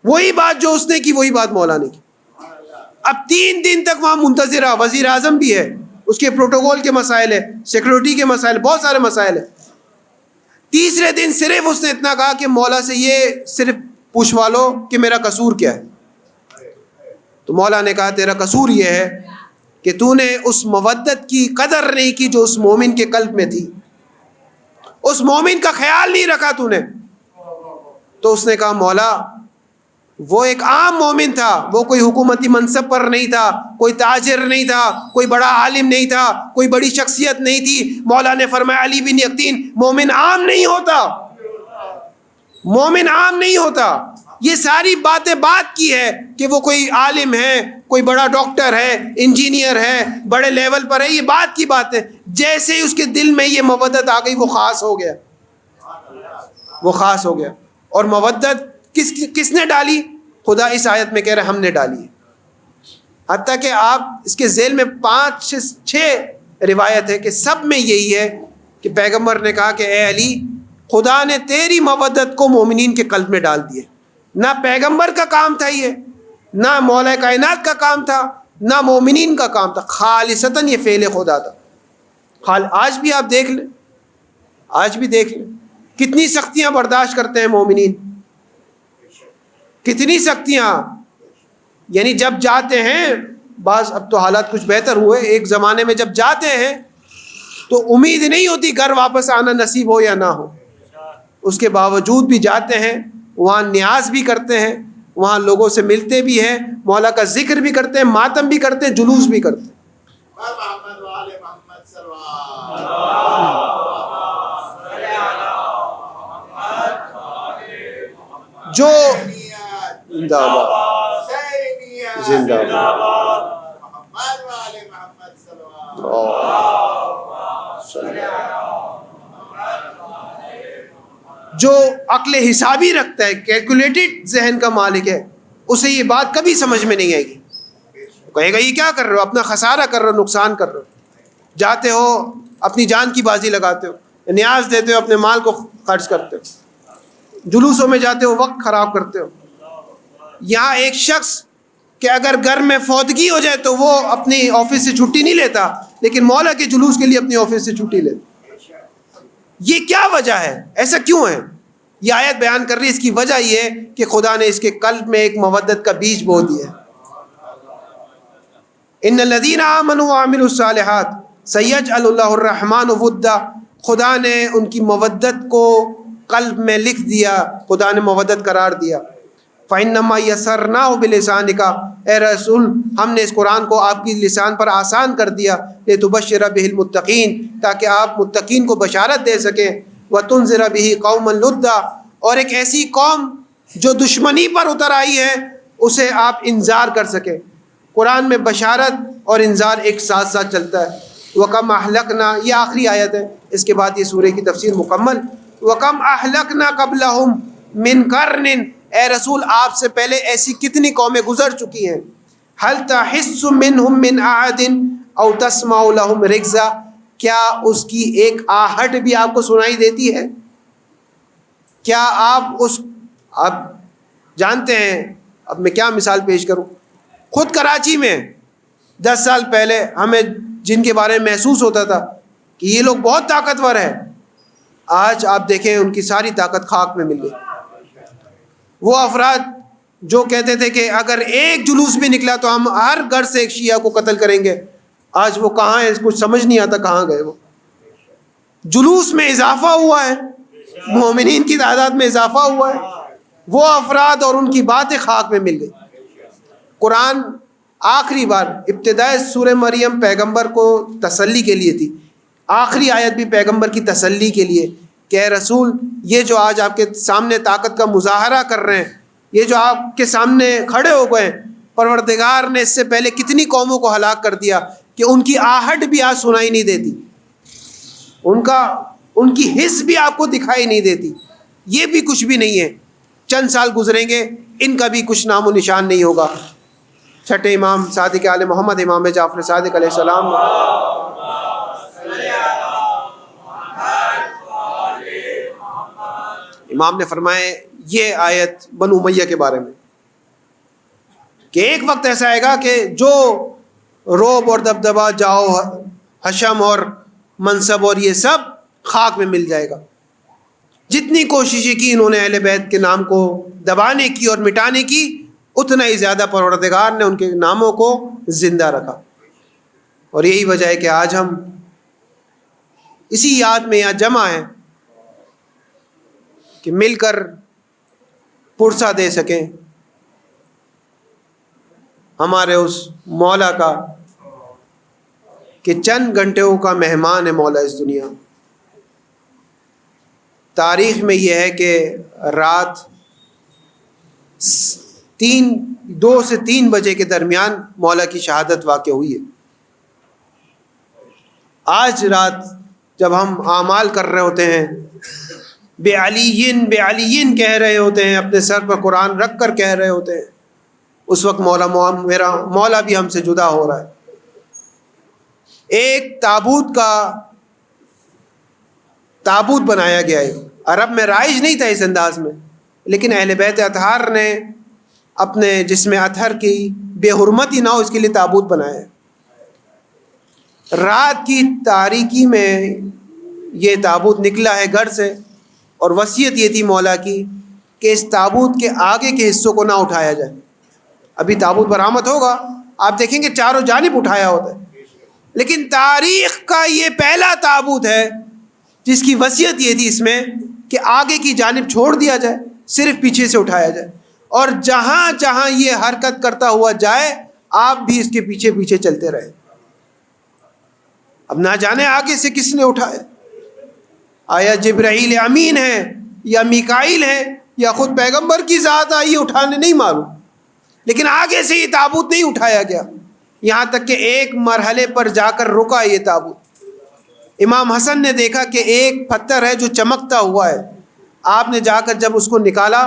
B: وہی بات جو اس نے کی وہی بات مولا نے کی. اب 3 دن تک وہاں منتظر رہا. وزیر اعظم بھی ہے، اس کے پروٹوکول کے مسائل ہے، سیکورٹی کے مسائل، بہت سارے مسائل ہیں. تیسرے دن صرف اس نے اتنا کہا کہ مولا سے یہ صرف پوچھوا لو کہ میرا قصور کیا ہے. تو مولا نے کہا تیرا قصور یہ ہے کہ تو نے اس مودت کی قدر نہیں کی جو اس مومن کے قلب میں تھی، اس مومن کا خیال نہیں رکھا تو نے. تو اس نے کہا مولا وہ ایک عام مومن تھا، وہ کوئی حکومتی منصب پر نہیں تھا، کوئی تاجر نہیں تھا، کوئی بڑا عالم نہیں تھا، کوئی بڑی شخصیت نہیں تھی. مولا نے فرمایا علی بن یقطین مومن عام نہیں ہوتا، مومن عام نہیں ہوتا. یہ ساری باتیں بات کی ہے کہ وہ کوئی عالم ہے، کوئی بڑا ڈاکٹر ہے، انجینئر ہے، بڑے لیول پر ہے، یہ بات کی بات ہے. جیسے ہی اس کے دل میں یہ مودت آ گئی وہ خاص ہو گیا، وہ خاص ہو گیا. اور مودت کس نے ڈالی؟ خدا اس آیت میں کہہ رہے ہم نے ڈالی ہے. حتیٰ کہ آپ اس کے ذیل میں 5-6 روایت ہے کہ سب میں یہی ہے کہ پیغمبر نے کہا کہ اے علی خدا نے تیری مودت کو مومنین کے قلب میں ڈال دیے. نہ پیغمبر کا کام تھا یہ، نہ مولا کائنات کا کام تھا، نہ مومنین کا کام تھا، خالصتاً یہ فعل خدا تھا. آج بھی آپ دیکھ لیں، آج بھی دیکھ لیں کتنی سختیاں برداشت کرتے ہیں مومنین، کتنی سختیاں. یعنی جب جاتے ہیں بعض، اب تو حالات کچھ بہتر ہوئے، ایک زمانے میں جب جاتے ہیں تو امید نہیں ہوتی گھر واپس آنا نصیب ہو یا نہ ہو، اس کے باوجود بھی جاتے ہیں، وہاں نیاز بھی کرتے ہیں، وہاں لوگوں سے ملتے بھی ہیں، مولا کا ذکر بھی کرتے ہیں، ماتم بھی کرتے ہیں، جلوس بھی کرتے ہیں. جو زندہ باد، زندہ باد، جو عقل حسابی رکھتا ہے، کیلکولیٹڈ ذہن کا مالک ہے، اسے یہ بات کبھی سمجھ میں نہیں آئے گی. کہے گا یہ کیا کر رہے ہو، اپنا خسارہ کر رہے ہو، نقصان کر رہے ہو. جاتے ہو اپنی جان کی بازی لگاتے ہو، نیاز دیتے ہو، اپنے مال کو خرچ کرتے ہو، جلوسوں میں جاتے ہو، وقت خراب کرتے ہو. یہاں ایک شخص کہ اگر گھر میں فوتگی ہو جائے تو وہ اپنی آفس سے چھٹی نہیں لیتا، لیکن مولا کے جلوس کے لیے اپنی آفس سے چھٹی لیتا. یہ کیا وجہ ہے؟ ایسا کیوں ہے؟ یہ آیت بیان کر رہی ہے اس کی وجہ یہ ہے کہ خدا نے اس کے قلب میں ایک مودت کا بیج بو دیا ہے. ان الذین آمنوا وعملوا الصالحات سیجعل اللہ الرحمن ودا. خدا نے ان کی مودت کو قلب میں لکھ دیا، خدا نے مودت قرار دیا. فإنما یسرناہ بلسانک، اے رسول ہم نے اس قرآن کو آپ کی لسان پر آسان کر دیا، لتبشر بہ المتقین، تاکہ آپ متقین کو بشارت دے سکیں، وتنذر بہ قوما لدا، اور ایک ایسی قوم جو دشمنی پر اتر آئی ہے اسے آپ انذار کر سکیں. قرآن میں بشارت اور انذار ایک ساتھ ساتھ چلتا ہے. وَكَمْ أَهْلَكْنَا، یہ آخری آیت ہے، اس کے بعد یہ سورہ کی تفسیر مکمل. وَكَمْ أَهْلَكْنَا قَبْلَهُمْ مِنْ قَرْنٍ، اے رسول آپ سے پہلے ایسی کتنی قومیں گزر چکی ہیں. هَلْ تَحِسُّ مِنْهُمْ مِنْ أَحَدٍ أَوْ تَسْمَعُ لَهُمْ رِكْزًا، کیا اس کی ایک آہٹ بھی آپ کو سنائی دیتی ہے؟ کیا آپ جانتے ہیں، اب میں کیا مثال پیش کروں. خود کراچی میں 10 سال پہلے ہمیں جن کے بارے میں محسوس ہوتا تھا کہ یہ لوگ بہت طاقتور ہیں، آج آپ دیکھیں ان کی ساری طاقت خاک میں مل گئی. وہ افراد جو کہتے تھے کہ اگر ایک جلوس بھی نکلا تو ہم ہر گھر سے ایک شیعہ کو قتل کریں گے، آج وہ کہاں ہے؟ کچھ سمجھ نہیں آتا کہاں گئے وہ. جلوس میں اضافہ ہوا ہے، مومنین کی تعداد میں اضافہ ہوا ہے، وہ افراد اور ان کی باتیں خاک میں مل گئی. قرآن آخری بار ابتدائے سورہ مریم پیغمبر کو تسلی کے لیے تھی، آخری آیت بھی پیغمبر کی تسلی کے لیے کہ اے رسول یہ جو آج آپ کے سامنے طاقت کا مظاہرہ کر رہے ہیں، یہ جو آپ کے سامنے کھڑے ہو گئے، پروردگار نے اس سے پہلے کتنی قوموں کو ہلاک کر دیا کہ ان کی آہٹ بھی آج سنائی نہیں دیتی، ان کی حس بھی آپ کو دکھائی نہیں دیتی. یہ بھی کچھ بھی نہیں ہے، چند سال گزریں گے ان کا بھی کچھ نام و نشان نہیں ہوگا. چھٹے امام صادق آل محمد امام جعفر صادق علیہ السلام امام نے فرمائے یہ آیت بنو امیہ کے بارے میں کہ ایک وقت ایسا آئے گا کہ جو روب اور دبدبہ، جاؤ حشم اور منصب اور یہ سب خاک میں مل جائے گا. جتنی کوششیں کی انہوں نے اہل بیت کے نام کو دبانے کی اور مٹانے کی، اتنا ہی زیادہ پروردگار نے ان کے ناموں کو زندہ رکھا. اور یہی وجہ ہے کہ آج ہم اسی یاد میں یہاں جمع ہیں کہ مل کر پرسہ دے سکیں ہمارے اس مولا کا کہ چند گھنٹوں کا مہمان ہے مولا اس دنیا. تاریخ میں یہ ہے کہ رات 2 سے 3 بجے کے درمیان مولا کی شہادت واقع ہوئی ہے. آج رات جب ہم اعمال کر رہے ہوتے ہیں، بے علیین کہہ رہے ہوتے ہیں، اپنے سر پر قرآن رکھ کر کہہ رہے ہوتے ہیں، اس وقت میرا مولا بھی ہم سے جدا ہو رہا ہے. ایک تابوت بنایا گیا ہے. عرب میں رائج نہیں تھا اس انداز میں، لیکن اہل بیت اطہار نے اپنے جسم اطہر کی بے حرمتی نہ ہو اس کے لیے تابوت بنایا ہے. رات کی تاریکی میں یہ تابوت نکلا ہے گھر سے، اور وصیت یہ تھی مولا کی کہ اس تابوت کے آگے کے حصوں کو نہ اٹھایا جائے. ابھی تابوت برآمد ہوگا، آپ دیکھیں گے چاروں جانب اٹھایا ہوتا ہے، لیکن تاریخ کا یہ پہلا تابوت ہے جس کی وصیت یہ تھی اس میں کہ آگے کی جانب چھوڑ دیا جائے، صرف پیچھے سے اٹھایا جائے، اور جہاں جہاں یہ حرکت کرتا ہوا جائے آپ بھی اس کے پیچھے پیچھے چلتے رہے. اب نہ جانے آگے سے کس نے اٹھایا، آیا جبرائیل امین ہے یا میکائیل ہے یا خود پیغمبر کی ذات آئی اٹھانے، نہیں معلوم، لیکن آگے سے یہ تابوت نہیں اٹھایا گیا، یہاں تک کہ ایک مرحلے پر جا کر رکا یہ تابوت. امام حسن نے دیکھا کہ ایک پتھر ہے جو چمکتا ہوا ہے، آپ نے جا کر جب اس کو نکالا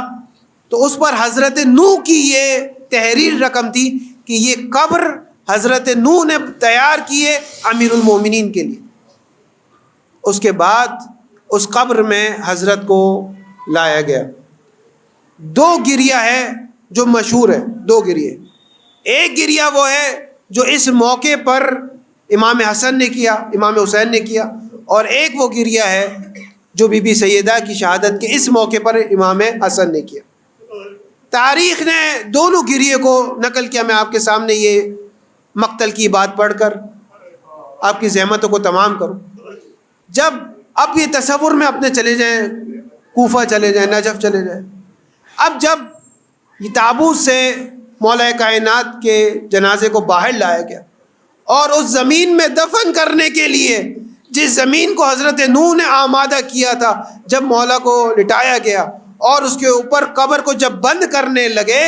B: تو اس پر حضرت نوح کی یہ تحریر رقم تھی کہ یہ قبر حضرت نوح نے تیار کی ہے امیر المومنین کے لیے. اس کے بعد اس قبر میں حضرت کو لایا گیا. دو گریہ ہے جو مشہور ہے, دو گریہ. ایک گریہ وہ ہے جو اس موقع پر امام حسن نے کیا, امام حسین نے کیا, اور ایک وہ گریہ ہے جو بی بی سیدہ کی شہادت کے اس موقع پر امام حسن نے کیا. تاریخ نے دونوں گریے کو نقل کیا. میں آپ کے سامنے یہ مقتل کی بات پڑھ کر آپ کی زحمتوں کو تمام کروں. جب اب یہ تصور میں اپنے چلے جائیں, کوفہ چلے جائیں, نجف چلے جائیں. اب جب یہ تابوت سے مولا کائنات کے جنازے کو باہر لایا گیا اور اس زمین میں دفن کرنے کے لیے جس زمین کو حضرت نوح نے آمادہ کیا تھا, جب مولا کو لٹایا گیا اور اس کے اوپر قبر کو جب بند کرنے لگے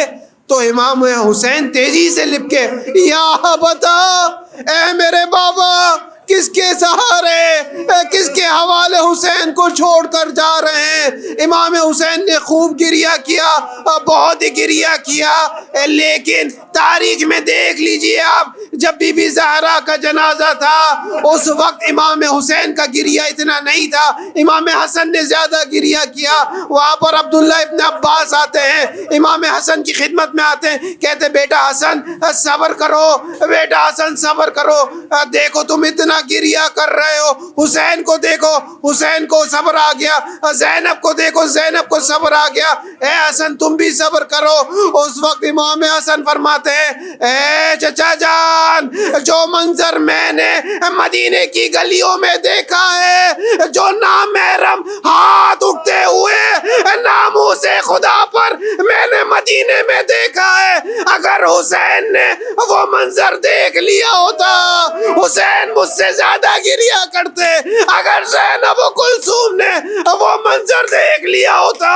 B: تو امام حسین تیزی سے لپٹ کے, یا بتا اے میرے بابا, کس کے سہارے, کس کے حوالے حسین کو چھوڑ کر جا رہے ہیں. امام حسین نے خوب گریہ کیا, بہت ہی گریہ کیا, لیکن تاریخ میں دیکھ لیجئے آپ, جب بی بی زہرا کا جنازہ تھا اس وقت امام حسین کا گریہ اتنا نہیں تھا, امام حسن نے زیادہ گریہ کیا. وہاں پر عبداللہ ابن عباس آتے ہیں, امام حسن کی خدمت میں آتے ہیں, کہتے بیٹا حسن صبر کرو, بیٹا حسن صبر کرو, دیکھو تم اتنا گریہ کر رہے ہو, حسین کو دیکھو, حسین کو صبر آ گیا, زینب کو دیکھو, زینب کو صبر آ گیا, اے حسن تم بھی صبر کرو. اس وقت امام حسن فرماتے ہیں, اے چچا جان, جو منظر میں نے مدینے کی گلیوں میں دیکھا ہے, جو نامحرم ہاتھ اٹھتے ہوئے ناموس خدا پر میں نے مدینے میں دیکھا ہے, اگر حسین نے وہ منظر دیکھ لیا ہوتا حسین مجھ سے زیادہ گریہ کرتے, اگر زینب و کلثوم نے وہ منظر دیکھ لیا ہوتا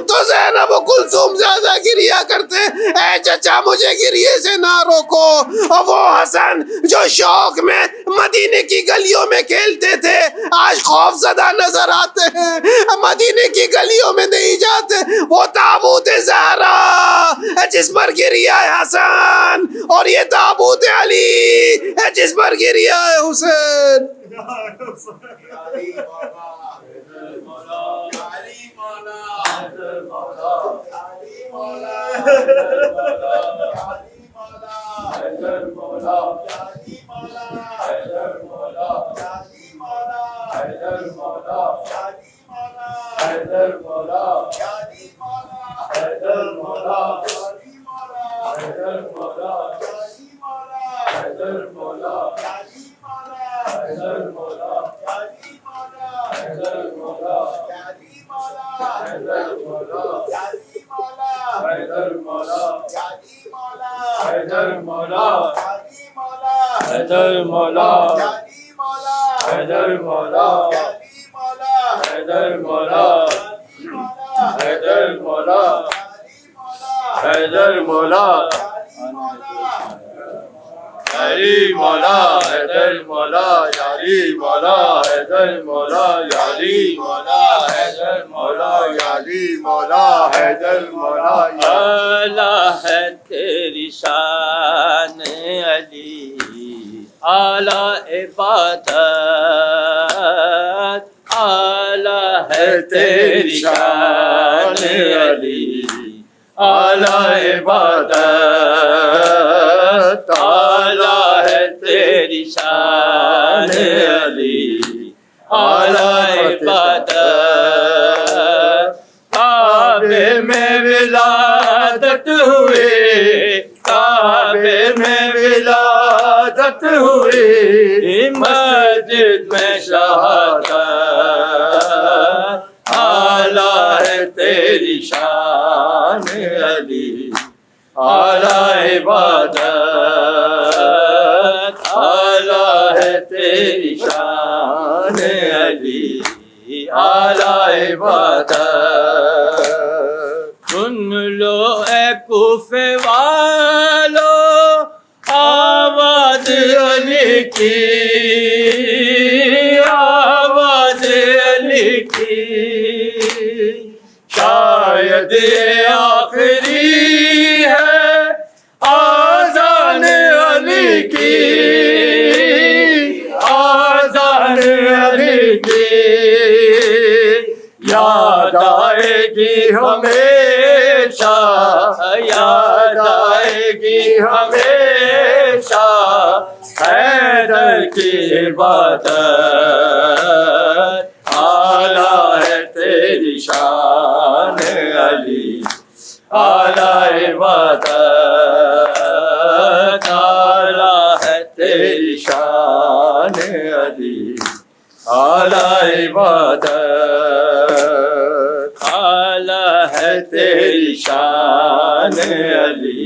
B: تو زینب و کلثوم زیادہ گریہ کرتے. اے چچا مجھے گریہ سے نہ روکو. وہ حسن جو شوق میں مدینے کی گلیوں میں کھیلتے تھے آج خوف زدہ نظر آتے ہیں, مدینے کی گلیوں میں نہیں جاتے. وہ تابوت زہرا جس پر گریہ ہے حسن, اور یہ تابوت علی جس پر گریہ ہے حسین.
A: یہ آخری ہے آذان علی کی، آذان علی کی، یاد آئے گی ہمیشہ، یاد آئے گی ہمیشہ حیدر کی عبادت، اعلیٰ ہے تیری شان علی، اعلیٰ عبادت، اعلیٰ ہے تیری شان علی، اعلیٰ عبادت، اعلیٰ ہے تیری شان علی،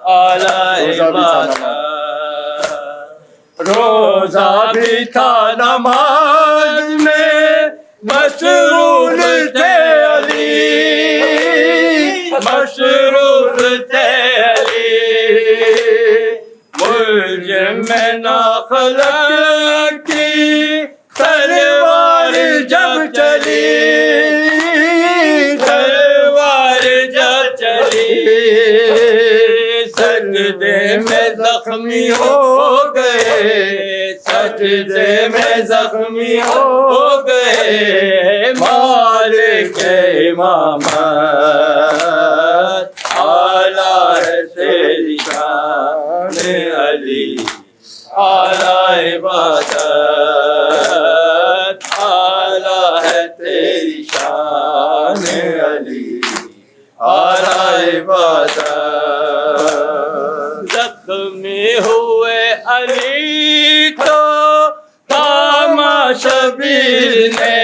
A: اعلیٰ عبادت۔ روزہ بھی تھا نماز میں مشغول تھے علی، مشغول تھے علی، ملزم میں ناخلق کی تلوار جب چلی، تلوار جب چلی، سجدے میں زخمی ہو گئے، سجدے میں زخمی ہو گئے، مالک امامت، اعلیٰ ہے تیری شان علی، اعلیٰ عبادت، اعلیٰ ہے تیری شان علی، اعلیٰ عبادت۔ زخمی ہوئے علی تو تھاما شبیر نے،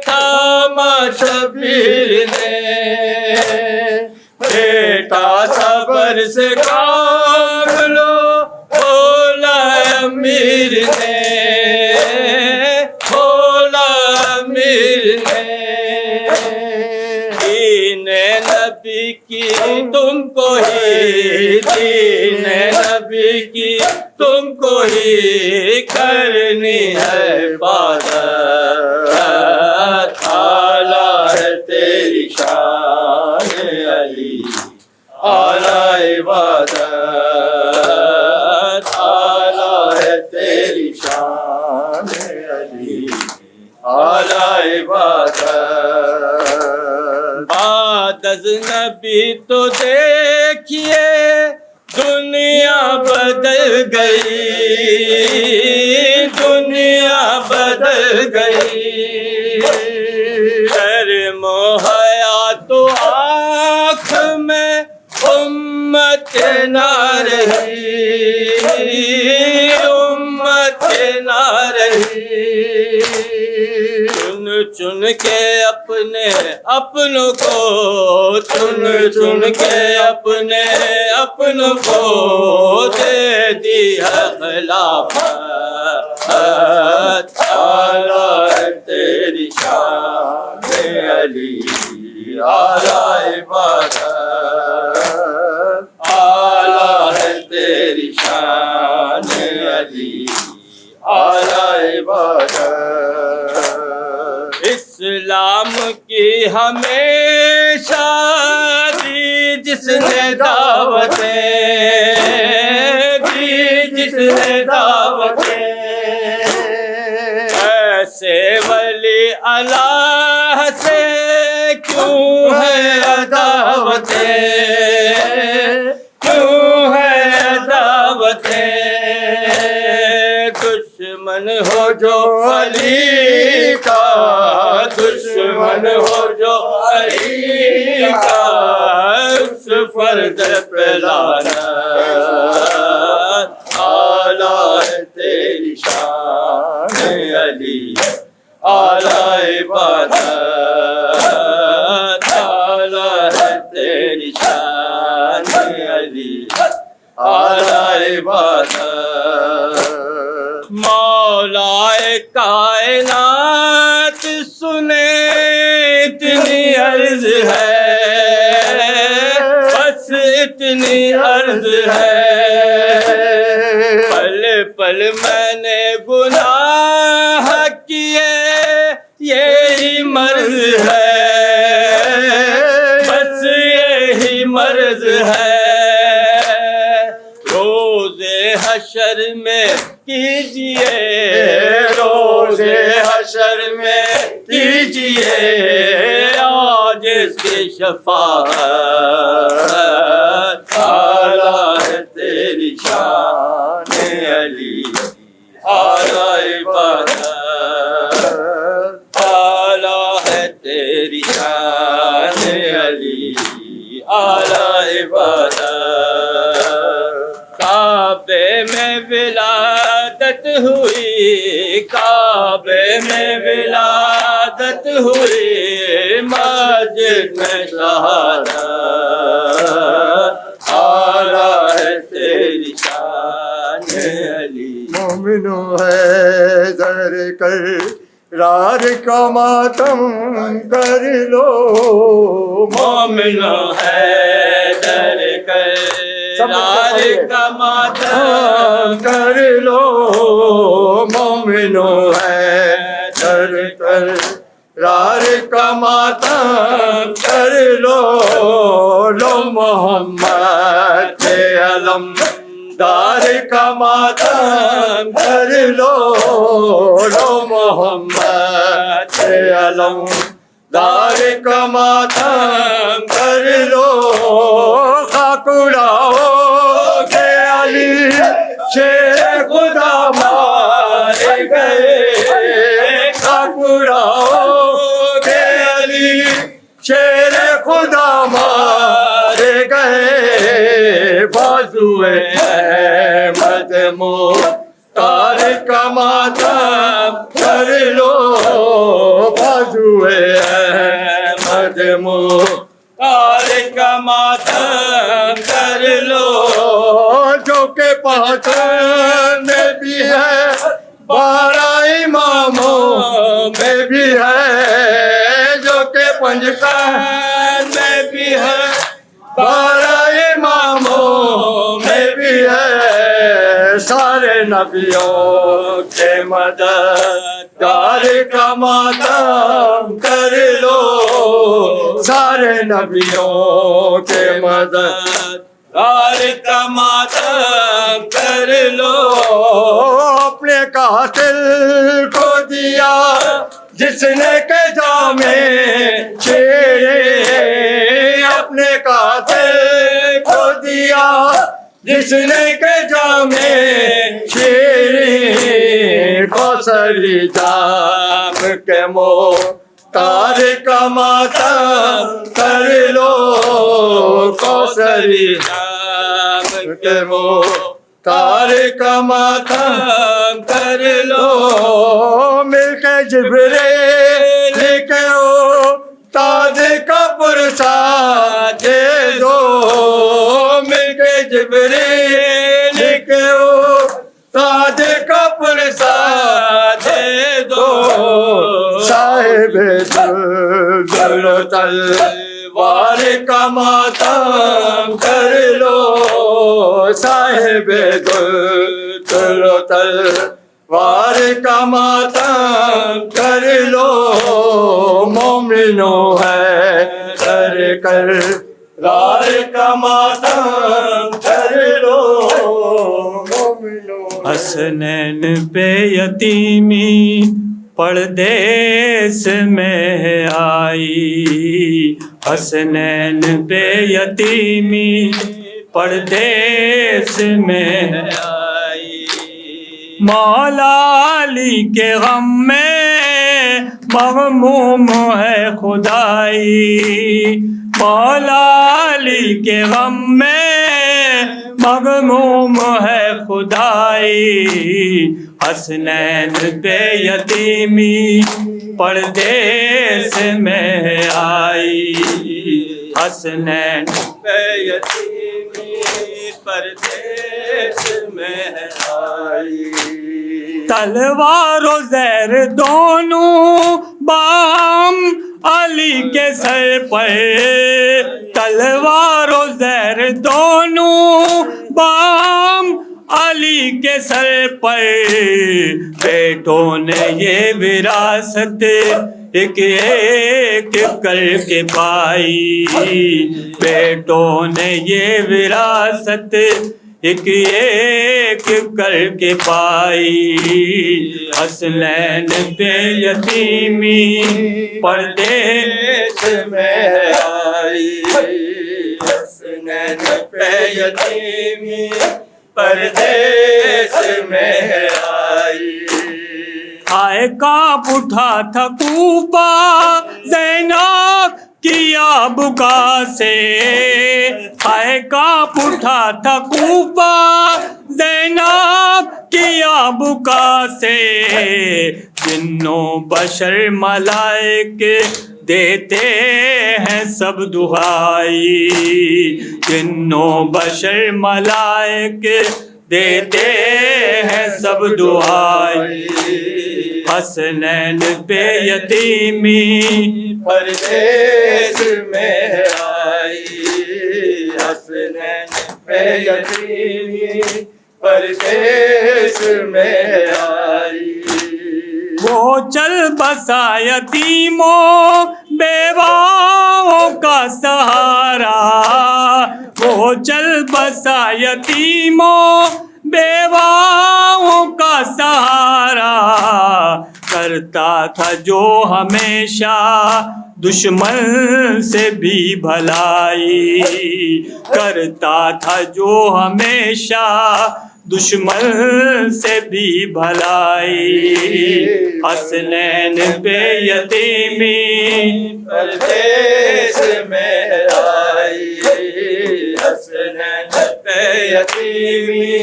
A: تھاما شبیر نے، بیٹا صبر سے کام لو بولا امیر نے، بولا امیر نے، دین نبی کی تم کو ہی، دین نبی کی تم کو ہی کرنی ہے حفاظت، اعلیٰ ہے تیری شان علی، اعلیٰ عبادت، اعلیٰ ہے تیری شان علی، اعلیٰ عبادت۔ بعد از نبی تو دیکھیے دنیا بدل گئی، دنیا بدل گئی، شرم و حیا تو آنکھ میں امت نہ رہی، امت نہ رہی، چن چن کے اپنے اپنوں کو، چن چن کے اپنے اپنوں کو دے دی ہے خلافت، اعلیٰ ہے تیری شان علی، اعلیٰ عبادت، اعلیٰ ہے تیری شان علی، اعلیٰ عبادت۔ اسلام کی ہمیشہ دی جس نے دعوتیں، دی جس نے دعوتیں، ایسے ولی اللہ سے کیوں ہے عداوتیں، کیوں ہے عداوتیں، دشمن ہو جو علی کا، دشمن ہو جو علی کا، اس فرد پہ لعنت، اعلیٰ ہے تیری شان علی، اعلیٰ عبادت، اعلیٰ ہے تیری شان علی، اعلیٰ عبادت۔ مولا کائنات سنے اتنی عرض ہے، بس اتنی عرض ہے، پل پل میں نے گناہ کیے یہی مرض ہے،
C: مرض ہے، روز حشر میں کیجئے، روز حشر میں کیجئے آج اس کی شفاعت، اعلیٰ ہے تیری شان علی، اعلیٰ عبادت، اعلیٰ ہے تیری شان علی، اعلیٰ عبادت۔ کعبے میں ولادت ہوئی، کعبے میں ولادت ہوئی، مسجد میں شہادت، اعلیٰ ہے تیری شان علی۔
A: مومنوں ہے در کر رار کا ماتم کر لو،
C: مومنوں ہے در کر رار کا ماتم
A: کر لو، مومنوں ہے در کر رار کا ماتم کر لو، لو محمد کے علم دار کا ماتم کر لو، لو محمد کے علم دار کا ماتم کر لو، خاک اڑاؤ کہ علی شیر خدا مارے گئے، خاک اڑاؤ کہ علی شیر خدا مارے گئے، بازوئے احمد مختار کا ماتم کر لو، بازوئے احمد مختار کا ماتم کر لو، جو کہ پہچان میں بھی ہے، 12 اماموں میں بھی ہے، جو کہ پنجتن میں بھی ہے، 12 اماموں میں بھی ہے، سارے نبیوں کے مددگار کا ماتم کر لو، سارے نبیوں کے مددگار کا ماتم کر لو، اپنے قاتل کو دیا جس نے کہ جامے شیرے، اپنے قاتل کو دیا جس نے کہ جامے شیرے، کوثری جام کے مختار کا ماتم کر لو، کوثری جام کے مختار کا ماتم کر لو، مل کے جبریل کے تاج کا پرسا دے دو، مل کے جبریل کے تاج کا پرسا دے دو، صاحب دل و تلوار کا ماتم کر لو، صاحب دل و تلوار کا ماتم کر لو، مومنوں ہے کر کر رار کا ماتم کر لو، مومنوں۔
C: حسنین پہ یتیمی پردیس میں آئی، حسنین پہ یتیمی پردیس میں آئی، مولا علی کے غم میں مغموم ہے خدائی، مولا علی کے غم میں مغموم ہے خدائی، حسنین پہ یتیمی پردیس میں آئی، حسنین پہ یتیمی پردیس میں آئی، تلوار و زہر دونوں بام علی کے سر پہ، تلوار و زہر دونوں بام علی کے سر پر بیٹوں نے یہ وراثت ایک ایک کر کے پائی، بیٹوں نے یہ وراثت ایک ایک کر کے پائی، حسنین پہ یتیمی پردیس میں آئی، حسنین پہ یتیمی پردیس میں آئی۔ آئے کانپ اٹھا تھا کوفہ زینب کیا بکا سے، آئے کانپ اٹھا تھا کوفہ زینب کیا بکا سے، جنوں بشر ملائکے دیتے ہیں سب دعائی، جنوں بشر ملائکے دیتے ہیں سب دعائی، حسنین پہ یتیمی پردیس میں آئی، حسنین پہ یتیمی پردیس میں آئی۔ وہ چل بسا یتیموں بیواؤں کا سہارا، وہ چل بسا یتیموں بیواؤں کا سہارا، کرتا تھا جو ہمیشہ دشمن سے بھی بھلائی، کرتا تھا جو ہمیشہ دشمن سے بھی بھلائی، حسنین پہ یتیمی پردیس میں آئی، حسنین پہ یتیمی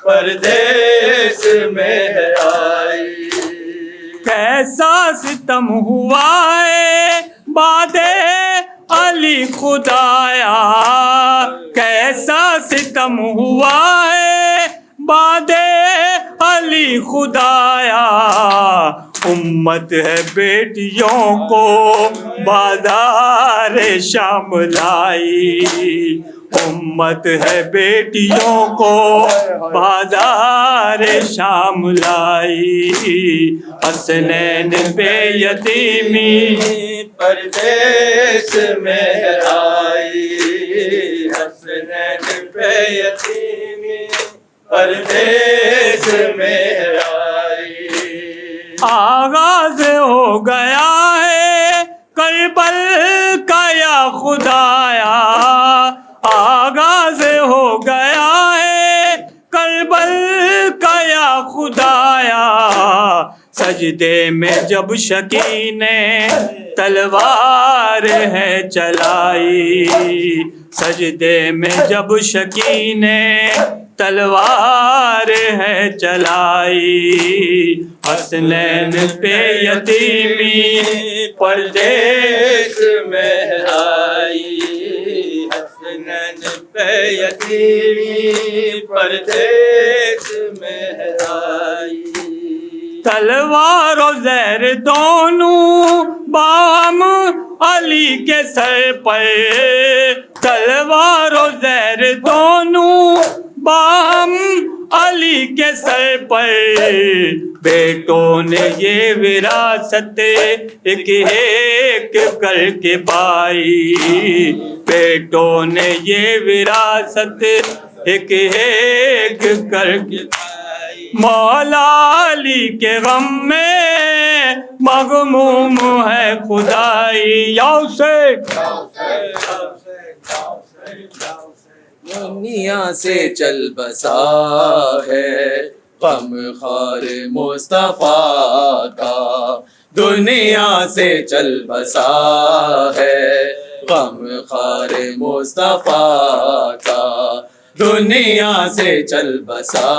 C: پردیس میں آئی۔ کیسا ستم ہوا ہے باد علی خدایا، کیسا ستم ہوا ہے باد علی خدایا، امت ہے بیٹیوں کو بازار شام لائی، امت ہے بیٹیوں کو بازار شام لائی، حسنین پہ یتیمی پردیس میں آئی، حسنین پہ یتیمی پردیس میں آئی۔ آغاز ہو گیا ہے کربل کا یا خدایا، آغاز ہو گیا ہے کربل کا یا خدایا، سجدے میں جب شکینے تلوار ہے چلائی، سجدے میں جب شکینے تلوار ہے چلائی، حسنین پہ یتیمی پردیس میں آئی، حسنین پہ یتیمی پردیس میں آئی۔ تلوار و زہر دونوں بام علی کے سر پر، تلوار و زہر دونوں بام علی کے سر پر، بیٹوں نے یہ وراثت ایک ایک کر کے پائی، بیٹوں نے یہ وراثت ایک ایک کر کے پائی، مولا علی کے غم میں مغموم ہے خدائی، یاؤ سے
D: دنیا سے چل بسا ہے غم خار مصطفیٰ کا، دنیا سے چل بسا ہے غم خار مصطفیٰ کا، دنیا سے چل بسا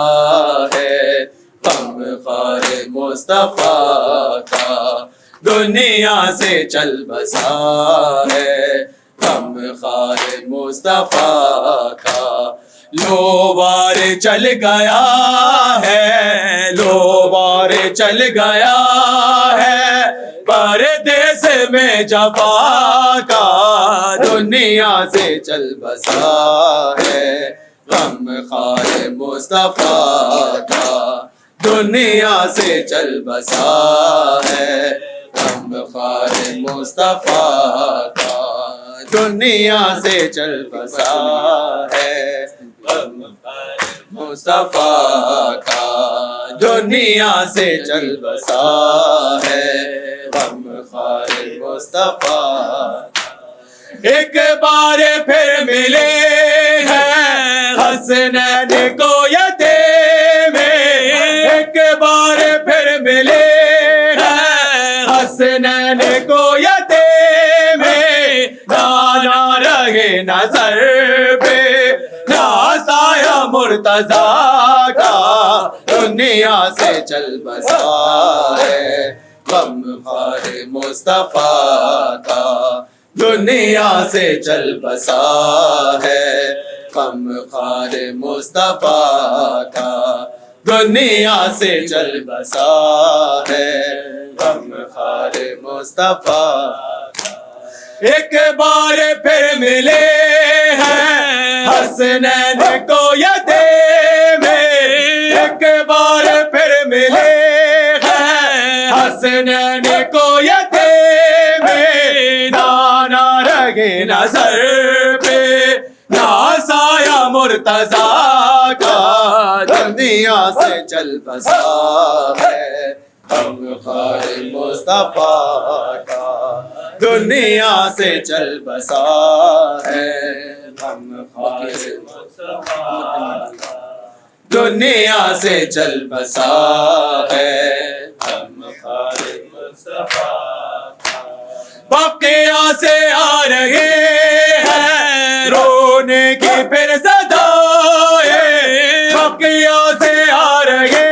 D: ہے غم خار مصطفیٰ کا، دنیا سے چل بسا ہے غم خار مصطفیٰ کا، لوبار چل گیا ہے، لوبار چل گیا ہے پردیس میں جفا کا، دنیا سے چل بسا ہے غم خار مصطفیٰ کا دنیا سے چل بسا ہے، غم خار مصطفیٰ کا دنیا سے چل بسا ہے، غم خار مصطفیٰ کا دنیا سے چل بسا ہے، غم خار مصطفیٰ ایک بار پھر ملے ہیں حسنین کو یتیم، ایک بار پھر ملے ہیں حسنین کو یتیم، نہ رہے نظر پہ نہ سایہ مرتضیٰ کا دنیا سے چل بسا ہے، غم خار مصطفیٰ کا دنیا سے چل بسا ہے، غم خار مصطفیٰ کا دنیا سے چل بسا ہے، غم خار مصطفیٰ کا ایک بار پھر ملے ہیں حسنین کو یتیم، ایک بار پھر ملے ہیں حسنین کو یتیم، نہ رہے نظر پہ نہ سایہ مرتضیٰ کا دنیا سے چل بسا ہے، غم خار مصطفیٰ کا دنیا سے چل بسا ہے، غم خار مصطفیٰ کا دنیا سے چل بسا ہے، غم خار مصطفیٰ کا بقیہ سے آ رہے ہیں رونے کی پھر صدائیں، بقیہ سے آ رہے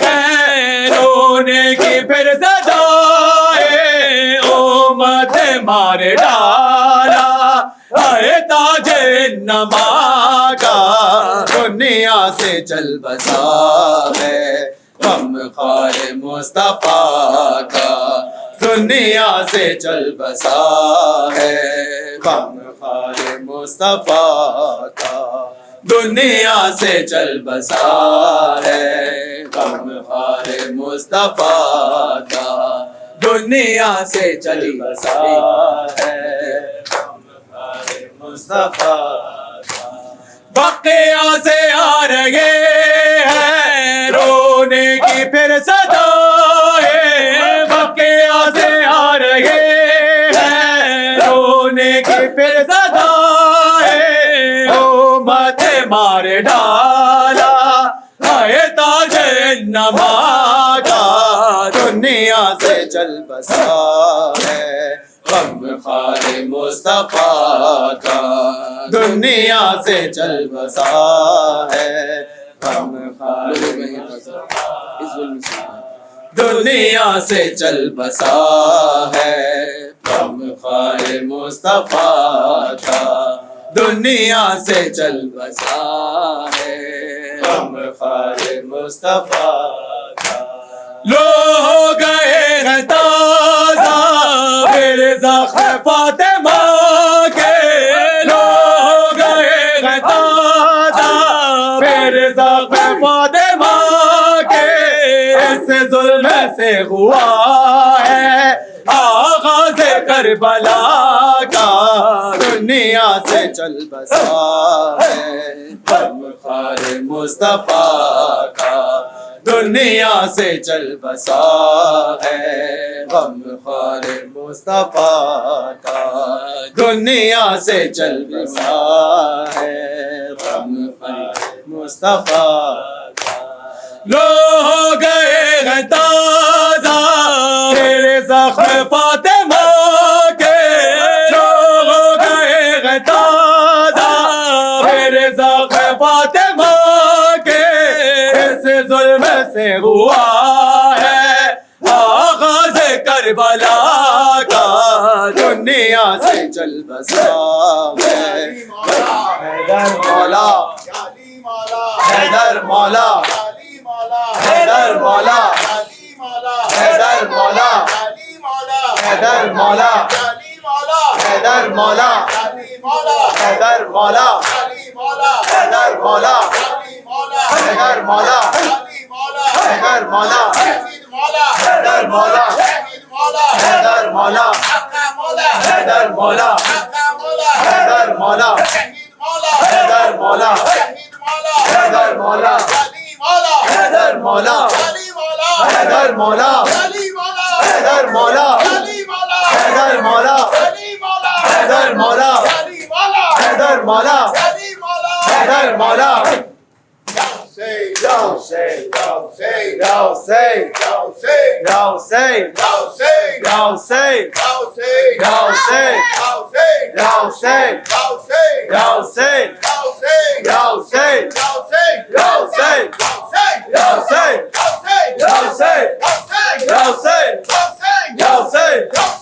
D: ہیں رونے کی پھر صدائیں، امت مار ڈالا اے تاج انما کا دنیا سے چل بسا ہے، غم خار مصطفیٰ کا دنیا سے چل بسا ہے، غم خار مصطفیٰ کا دنیا سے چل بسا ہے، غم خار مصطفیٰ کا دنیا سے چل بسا ہے، غم خار مصطفیٰ کا بقیہ سے آ رہے ہیں رونے کی پھر صدائیں، بقیہ سے آ رہے ہیں رونے کی پھر صدائیں، امت مار ڈالا اے تاج انما کا دنیا سے چل بسا ہے، غم خار مصطفیٰ کا دنیا سے چل بسا ہے، غم خار دنیا سے چل بسا ہے، غم خار مصطفیٰ کا دنیا سے چل بسا ہے، غم خار مصطفیٰ کا لو ہو گئے ہیں تازہ پھر زخم فاطمہ کے، لو ہو گئے ہیں تازہ پھر زخم فاطمہ کے، اس ظلم سے ہوا ہے آغاز کربلا کا دنیا سے چل بسا ہے، غم خار مصطفیٰ کا دنیا سے چل بسا ہے، غم خار مصطفیٰ کا دنیا سے چل بسا ہے، غم خار مصطفیٰ کا لو ہو گئے ہیں تازہ تیرے زخم فاطمہ کے، لو ہو گئے ہیں تازہ تیرے زخم فاطمہ کے، اس ظلم سے ہوا ہے آغاز کربلا کا دنیا سے چل بسا ہے، حیدر مولا حیدر مولا حیدر مولا حیدر مولا حیدر مولا حیدر مولا حیدر مولا
B: حیدر مولا حیدر مولا حیدر مولا حیدر مولا حیدر مولا حیدر مولا حیدر مولا حیدر مولا حیدر مولا حیدر مولا حیدر مولا حیدر مولا حیدر مولا حیدر مولا حیدر مولا حیدر مولا
D: Yo, say.